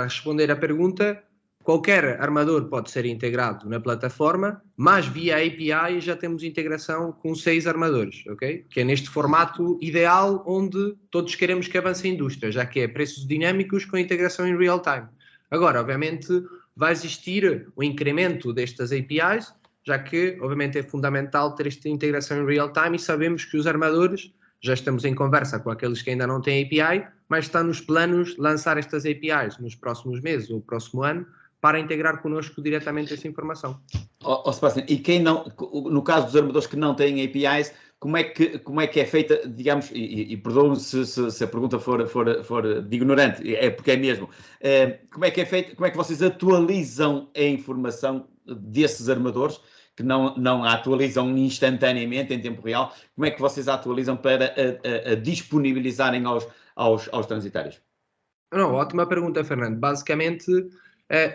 responder à pergunta, qualquer armador pode ser integrado na plataforma, mas via API já temos integração com 6 armadores, ok? Que é neste formato ideal onde todos queremos que avance a indústria, já que é preços dinâmicos com integração em real time. Agora, obviamente, vai existir o incremento destas APIs, já que, obviamente, é fundamental ter esta integração em real time e sabemos que os armadores, já estamos em conversa com aqueles que ainda não têm API, mas está nos planos lançar estas APIs nos próximos meses ou próximo ano, para integrar connosco diretamente essa informação. Sebastião, e quem não, no caso dos armadores que não têm APIs, como é que é feita, digamos, e perdoe-me se a pergunta for de ignorante, é porque é mesmo, como é que é feita, como é que vocês atualizam a informação desses armadores, que não a atualizam instantaneamente, em tempo real, como é que vocês a atualizam para a disponibilizarem aos transitários? Não, ótima pergunta, Fernando. Basicamente,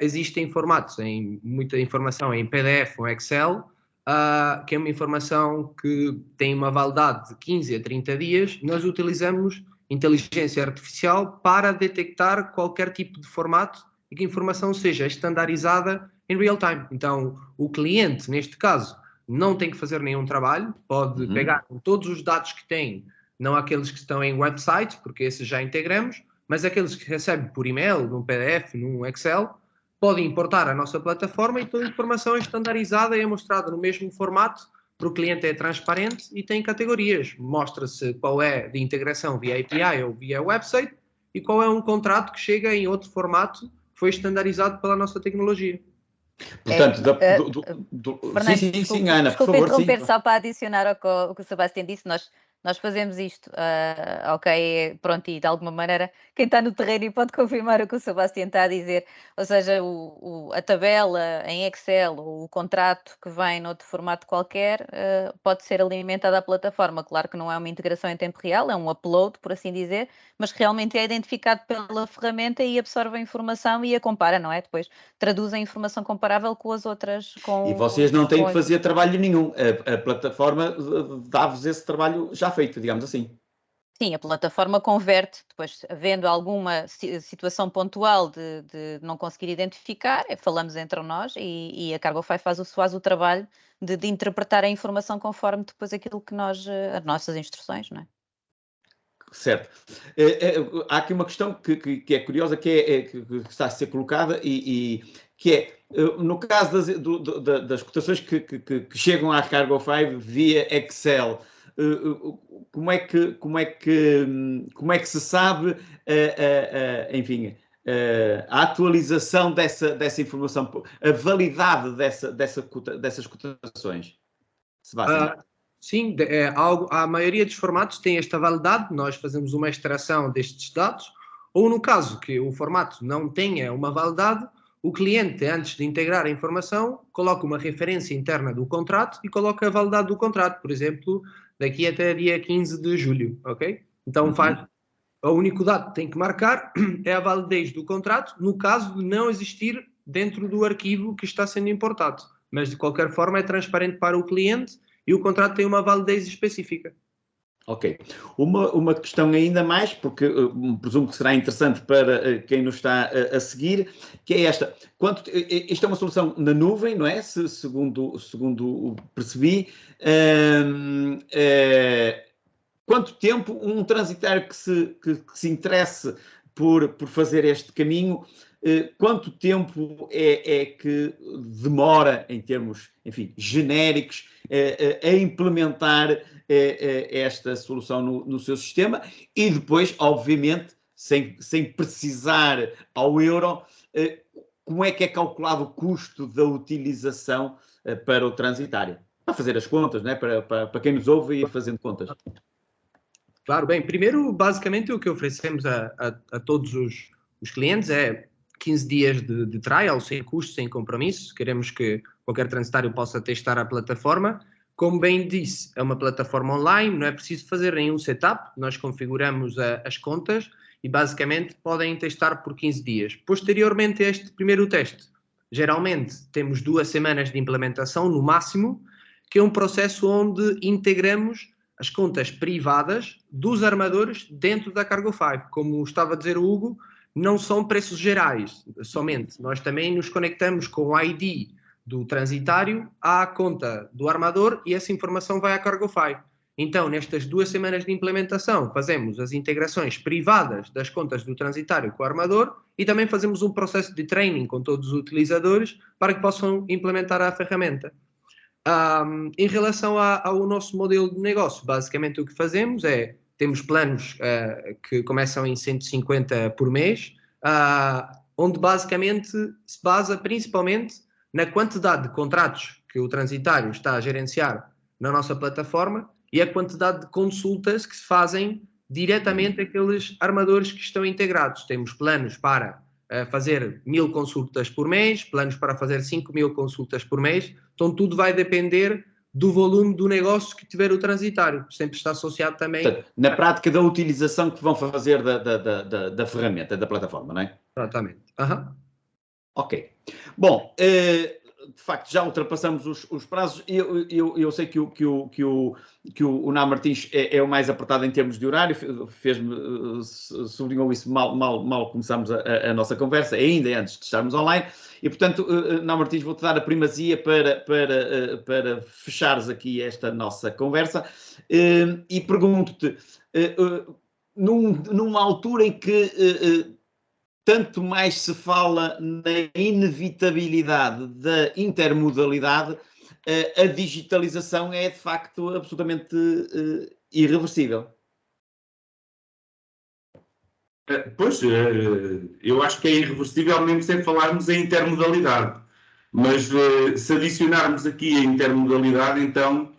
existem formatos, muita informação em PDF ou Excel, que é uma informação que tem uma validade de 15 a 30 dias. Nós utilizamos inteligência artificial para detectar qualquer tipo de formato e que a informação seja estandarizada em real time. Então, o cliente, neste caso, não tem que fazer nenhum trabalho, pode pegar todos os dados que tem, não aqueles que estão em websites, porque esses já integramos, mas aqueles que recebem por e-mail, num PDF, num Excel, podem importar a nossa plataforma e toda a informação é estandarizada e é mostrada no mesmo formato, para o cliente é transparente e tem categorias. Mostra-se qual é de integração via API ou via website e qual é um contrato que chega em outro formato que foi estandarizado pela nossa tecnologia. Portanto, Fernando, sim, Ana, por desculpa favor. interromper, Sim. só para adicionar ao que o Sebastião disse, nós fazemos isto, ok, pronto, e de alguma maneira quem está no terreno e pode confirmar o que o Sebastião está a dizer, ou seja, a tabela em Excel ou o contrato que vem noutro formato qualquer pode ser alimentado à plataforma. Claro que não é uma integração em tempo real, é um upload, por assim dizer, mas que realmente é identificado pela ferramenta e absorve a informação e a compara, não é? Depois traduz a informação comparável com as outras. E vocês não têm que fazer trabalho nenhum, a plataforma dá-vos esse trabalho já feito, digamos assim. Sim, a plataforma converte, depois havendo alguma situação pontual de não conseguir identificar, falamos entre nós e a Cargofy faz o trabalho de interpretar a informação conforme depois aquilo que as nossas instruções, não é? Certo. Há aqui uma questão que é curiosa, que está a ser colocada e que é, no caso das cotações que chegam à Cargofy via Excel, como é que se sabe, enfim, a atualização dessa informação, a validade dessas cotações? Sebastião? Sim, a maioria dos formatos tem esta validade, nós fazemos uma extração destes dados, ou no caso que o formato não tenha uma validade, o cliente, antes de integrar a informação, coloca uma referência interna do contrato e coloca a validade do contrato, por exemplo, daqui até dia 15 de julho, ok? Então o único dado que tem que marcar é a validez do contrato, no caso de não existir dentro do arquivo que está sendo importado. Mas, de qualquer forma, é transparente para o cliente e o contrato tem uma validez específica. Ok. Uma questão ainda mais, porque presumo que será interessante para quem nos está a seguir, que é esta. Isto é uma solução na nuvem, não é? Segundo percebi. Quanto tempo um transitário que se interesse por fazer este caminho, quanto tempo é que demora, em termos, enfim, genéricos, a implementar esta solução no seu sistema e depois, obviamente, sem precisar ao euro, como é que é calculado o custo da utilização para o transitário? Para fazer as contas, não é? Para quem nos ouve e ir fazendo contas. Claro, bem, primeiro, basicamente, o que oferecemos a todos os clientes é 15 dias de trial, sem custo, sem compromisso. Queremos que qualquer transitário possa testar a plataforma. Como bem disse, é uma plataforma online, não é preciso fazer nenhum setup, nós configuramos as contas e basicamente podem testar por 15 dias. Posteriormente a este primeiro teste, geralmente temos 2 semanas de implementação no máximo, que é um processo onde integramos as contas privadas dos armadores dentro da Cargo5. Como estava a dizer o Hugo, não são preços gerais somente. Nós também nos conectamos com o ID do transitário à conta do armador e essa informação vai à Cargo5. Então, nestas 2 semanas de implementação, fazemos as integrações privadas das contas do transitário com o armador e também fazemos um processo de training com todos os utilizadores para que possam implementar a ferramenta. Em relação ao nosso modelo de negócio, basicamente o que fazemos é, temos planos que começam em 150 por mês, onde basicamente se basa principalmente na quantidade de contratos que o transitário está a gerenciar na nossa plataforma e a quantidade de consultas que se fazem diretamente àqueles armadores que estão integrados. Temos planos para fazer 1000 consultas por mês, planos para fazer 5000 consultas por mês, então tudo vai depender do volume do negócio que tiver o transitário, sempre está associado também... Portanto, na prática da utilização que vão fazer da ferramenta, da plataforma, não é? Exatamente. Ok. Bom, de facto, já ultrapassamos os prazos. Eu sei que o Ná Martins é o mais apertado em termos de horário, sublinhou isso mal começamos a nossa conversa, ainda antes de estarmos online, e portanto, Ná Martins, vou-te dar a primazia para fechares aqui esta nossa conversa, e pergunto-te, numa altura em que tanto mais se fala na inevitabilidade da intermodalidade, a digitalização é de facto absolutamente irreversível. Pois, eu acho que é irreversível mesmo sem falarmos em intermodalidade, mas se adicionarmos aqui a intermodalidade, então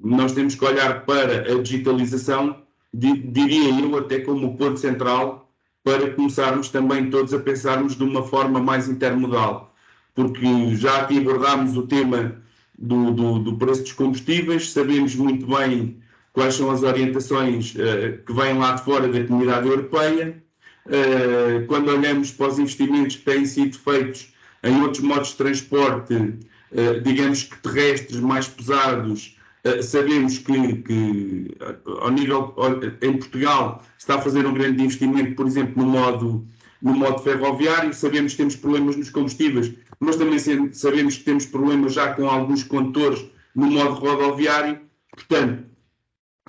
nós temos que olhar para a digitalização, diria eu, até como ponto central, para começarmos também todos a pensarmos de uma forma mais intermodal, porque já aqui abordámos o tema do preço dos combustíveis, sabemos muito bem quais são as orientações que vêm lá de fora da Comunidade Europeia. Quando olhamos para os investimentos que têm sido feitos em outros modos de transporte, digamos que terrestres mais pesados, sabemos que ao nível, em Portugal se está a fazer um grande investimento, por exemplo, no modo ferroviário. Sabemos que temos problemas nos combustíveis, mas também sabemos que temos problemas já com alguns condutores no modo rodoviário. Portanto,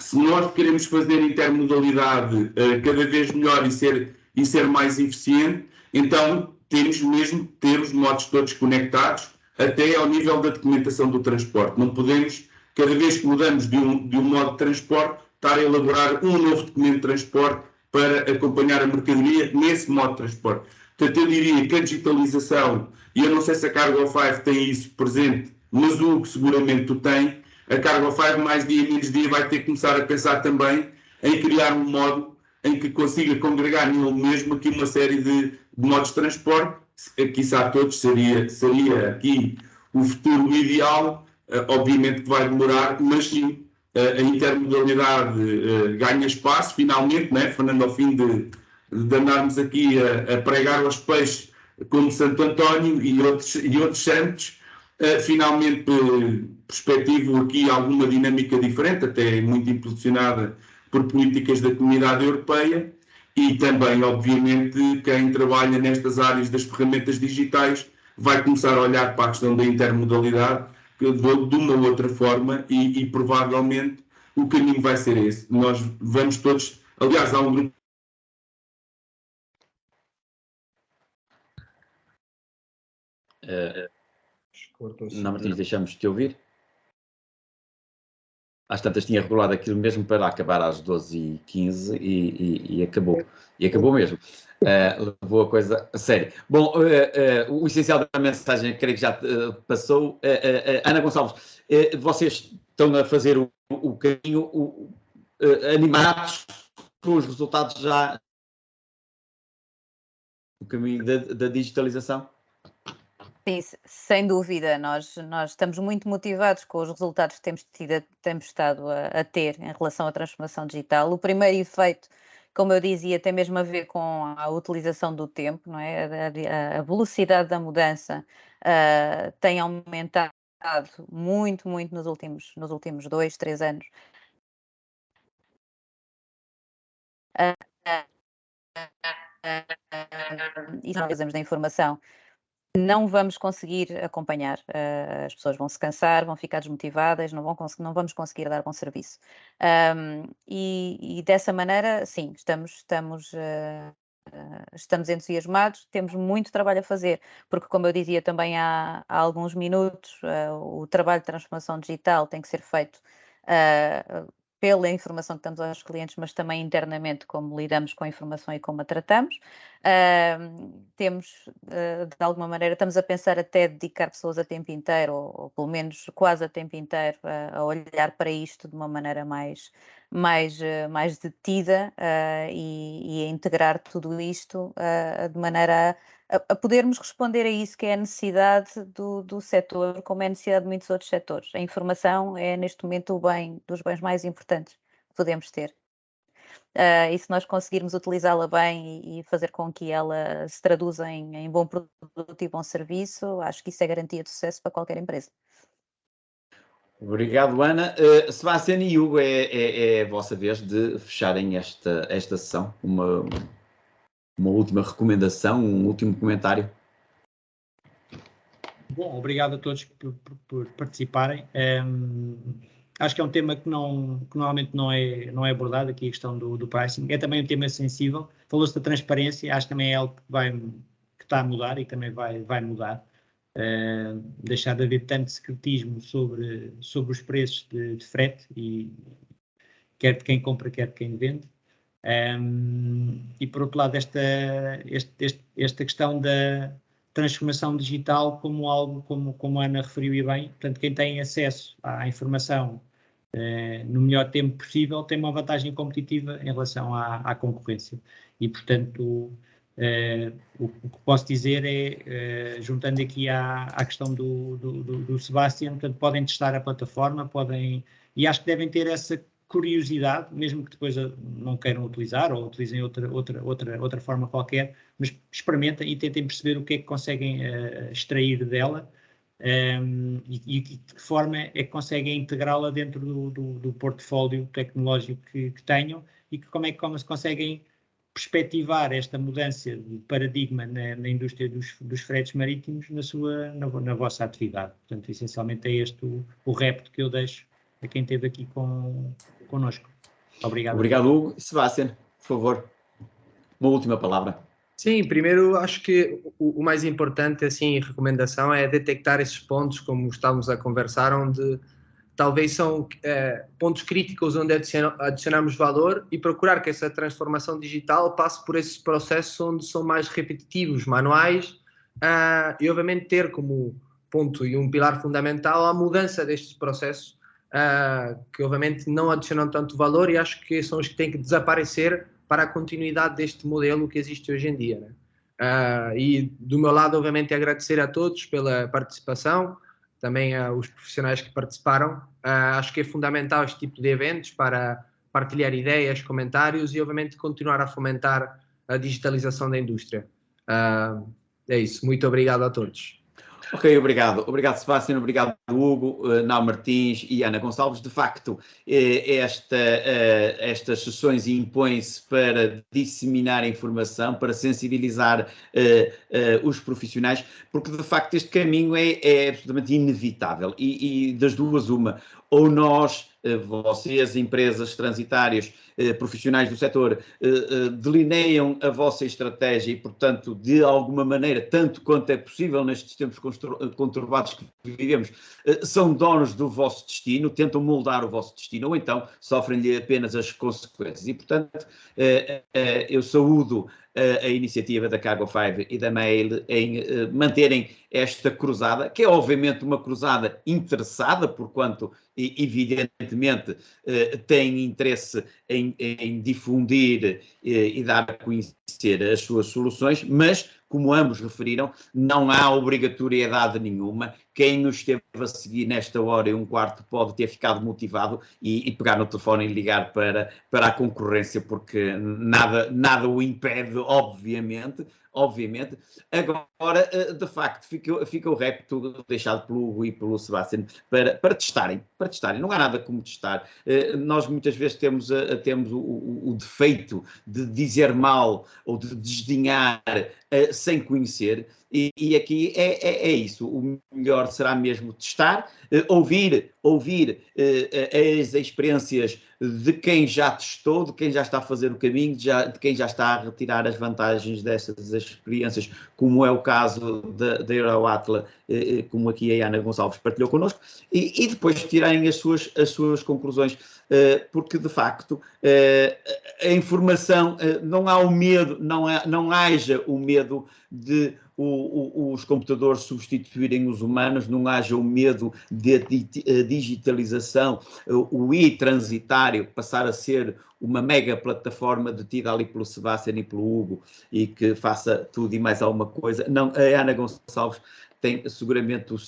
se nós queremos fazer intermodalidade cada vez melhor e ser mais eficiente, então temos mesmo que ter os modos todos conectados até ao nível da documentação do transporte. Não podemos, cada vez que mudamos de um modo de transporte, estar a elaborar um novo documento de transporte para acompanhar a mercadoria nesse modo de transporte. Portanto, eu diria que a digitalização, e eu não sei se a Cargo5 tem isso presente, mas o que seguramente tu tem, a Cargo5, mais dia menos dia, vai ter que começar a pensar também em criar um modo em que consiga congregar nele mesmo aqui uma série de modos de transporte. Quiçá todos seria aqui o futuro ideal. Obviamente que vai demorar, mas sim, a intermodalidade ganha espaço, finalmente, né, Fernando, ao fim de andarmos aqui a pregar aos peixes como Santo António e outros santos, finalmente perspectivo aqui alguma dinâmica diferente, até muito impulsionada por políticas da Comunidade Europeia, e também, obviamente, quem trabalha nestas áreas das ferramentas digitais vai começar a olhar para a questão da intermodalidade de uma outra forma e provavelmente o caminho vai ser esse. Nós vamos todos, aliás, há um grupo. Não, Martins, deixamos-te de ouvir. Às tantas tinha regulado aquilo mesmo para acabar às 12h15 e acabou. E acabou mesmo. Levou a coisa a sério. Bom, o essencial da mensagem, creio que já passou. Ana Gonçalves, vocês estão a fazer o caminho. animados com os resultados já no caminho da digitalização? Sim, sem dúvida, nós estamos muito motivados com os resultados que temos estado a ter em relação à transformação digital. O primeiro efeito, como eu dizia, tem mesmo a ver com a utilização do tempo, não é? A velocidade da mudança tem aumentado muito nos últimos 2, 3 anos. E nós fazemos da informação, não vamos conseguir acompanhar, as pessoas vão se cansar, vão ficar desmotivadas, não vamos conseguir dar bom serviço. E dessa maneira, sim, estamos entusiasmados, temos muito trabalho a fazer, porque como eu dizia também há alguns minutos, o trabalho de transformação digital tem que ser feito pela informação que damos aos clientes, mas também internamente como lidamos com a informação e como a tratamos. Temos, de alguma maneira, estamos a pensar até dedicar pessoas a tempo inteiro, ou pelo menos quase a tempo inteiro, a olhar para isto de uma maneira mais detida e a integrar tudo isto de maneira a podermos responder a isso que é a necessidade do setor, como é a necessidade de muitos outros setores. A informação é, neste momento, dos bens mais importantes que podemos ter. E se nós conseguirmos utilizá-la bem e fazer com que ela se traduza em bom produto e bom serviço, acho que isso é garantia de sucesso para qualquer empresa. Obrigado, Ana. Sebastião e Hugo, é a vossa vez de fecharem esta sessão. Uma última recomendação, um último comentário. Bom, obrigado a todos por participarem. Acho que é um tema que normalmente não é abordado aqui, a questão do pricing. É também um tema sensível. Falou-se da transparência, acho que também é algo que está a mudar e também vai mudar. Deixar de haver tanto secretismo sobre os preços de frete, e quer de quem compra, quer de quem vende. E por outro lado, esta questão da transformação digital como algo, como a Ana referiu e bem, portanto, quem tem acesso à informação no melhor tempo possível tem uma vantagem competitiva em relação à concorrência. E, portanto, o que posso dizer é, juntando aqui à questão do Sebastião, portanto, podem testar a plataforma, e acho que devem ter essa curiosidade, mesmo que depois não queiram utilizar ou utilizem outra forma qualquer, mas experimentem e tentem perceber o que é que conseguem extrair dela e de que forma é que conseguem integrá-la dentro do portfólio tecnológico que tenham, e como se conseguem perspectivar esta mudança de paradigma na indústria dos fretes marítimos na vossa atividade. Portanto, essencialmente é este o repto que eu deixo a quem esteve aqui connosco. Obrigado. Obrigado, Hugo. Sebastião, por favor, uma última palavra. Sim, primeiro acho que o mais importante, assim, recomendação é detectar esses pontos, como estávamos a conversar, onde talvez são pontos críticos onde adicionamos valor, e procurar que essa transformação digital passe por esses processos onde são mais repetitivos, manuais, e obviamente ter como ponto e um pilar fundamental a mudança destes processos, que obviamente não adicionam tanto valor, e acho que são os que têm que desaparecer para a continuidade deste modelo que existe hoje em dia, né? E do meu lado, obviamente, agradecer a todos pela participação, também aos profissionais que participaram. Acho que é fundamental este tipo de eventos para partilhar ideias, comentários e, obviamente, continuar a fomentar a digitalização da indústria. É isso. Muito obrigado a todos. Ok, obrigado. Obrigado, Sebastião. Obrigado, Hugo, Nau Martins e Ana Gonçalves. De facto, estas sessões impõem-se para disseminar a informação, para sensibilizar os profissionais, porque, de facto, este caminho é absolutamente inevitável. E das duas, uma. Ou nós, vocês, empresas transitárias, profissionais do setor, delineiam a vossa estratégia e, portanto, de alguma maneira, tanto quanto é possível nestes tempos conturbados que vivemos, são donos do vosso destino, tentam moldar o vosso destino, ou então sofrem-lhe apenas as consequências. E, portanto, eu saúdo a iniciativa da Cargo 5 e da Mail em manterem esta cruzada, que é obviamente uma cruzada interessada, porquanto evidentemente tem interesse em difundir e dar a conhecer as suas soluções, mas, como ambos referiram, não há obrigatoriedade nenhuma. Quem nos esteve a seguir nesta hora e um quarto pode ter ficado motivado e pegar no telefone e ligar para a concorrência, porque nada o impede, obviamente. Agora, de facto, fica o repto deixado pelo Hugo e pelo Sebastião para testarem. Não há nada como testar. Nós muitas vezes temos o defeito de dizer mal ou de desdenhar sem conhecer, e aqui é isso. O melhor será mesmo testar, ouvir as experiências de quem já testou, de quem já está a fazer o caminho, de quem já está a retirar as vantagens dessas experiências, como é o caso da Euroatla, como aqui a Ana Gonçalves partilhou connosco, e depois tirarem as suas conclusões, porque de facto a informação, não há o medo, não haja o medo de os computadores substituírem os humanos, não haja o medo de a digitalização, o e-transitário passar a ser uma mega plataforma detida ali pelo Sebastião e pelo Hugo e que faça tudo e mais alguma coisa. Não, a Ana Gonçalves tem seguramente o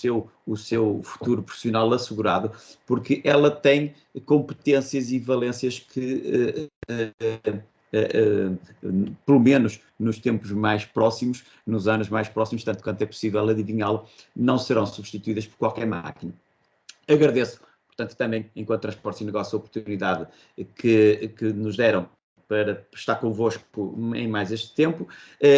seu futuro profissional assegurado, porque ela tem competências e valências que pelo menos nos tempos mais próximos, nos anos mais próximos, tanto quanto é possível adivinhá-lo, não serão substituídas por qualquer máquina. Agradeço, portanto, também, enquanto Transportes e Negócios, a oportunidade que nos deram para estar convosco em mais este tempo.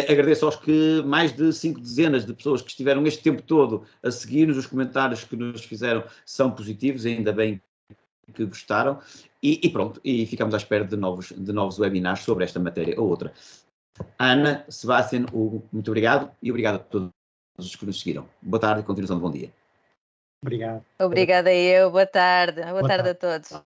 Agradeço aos que mais de 5 dezenas de pessoas que estiveram este tempo todo a seguir-nos. Os comentários que nos fizeram são positivos, ainda bem que gostaram, e pronto, e ficamos à espera de novos webinars sobre esta matéria ou outra. Ana, Sebastião, Hugo, muito obrigado, e obrigado a todos os que nos seguiram. Boa tarde e continuação de bom dia. Obrigado. Obrigada eu, boa tarde a todos.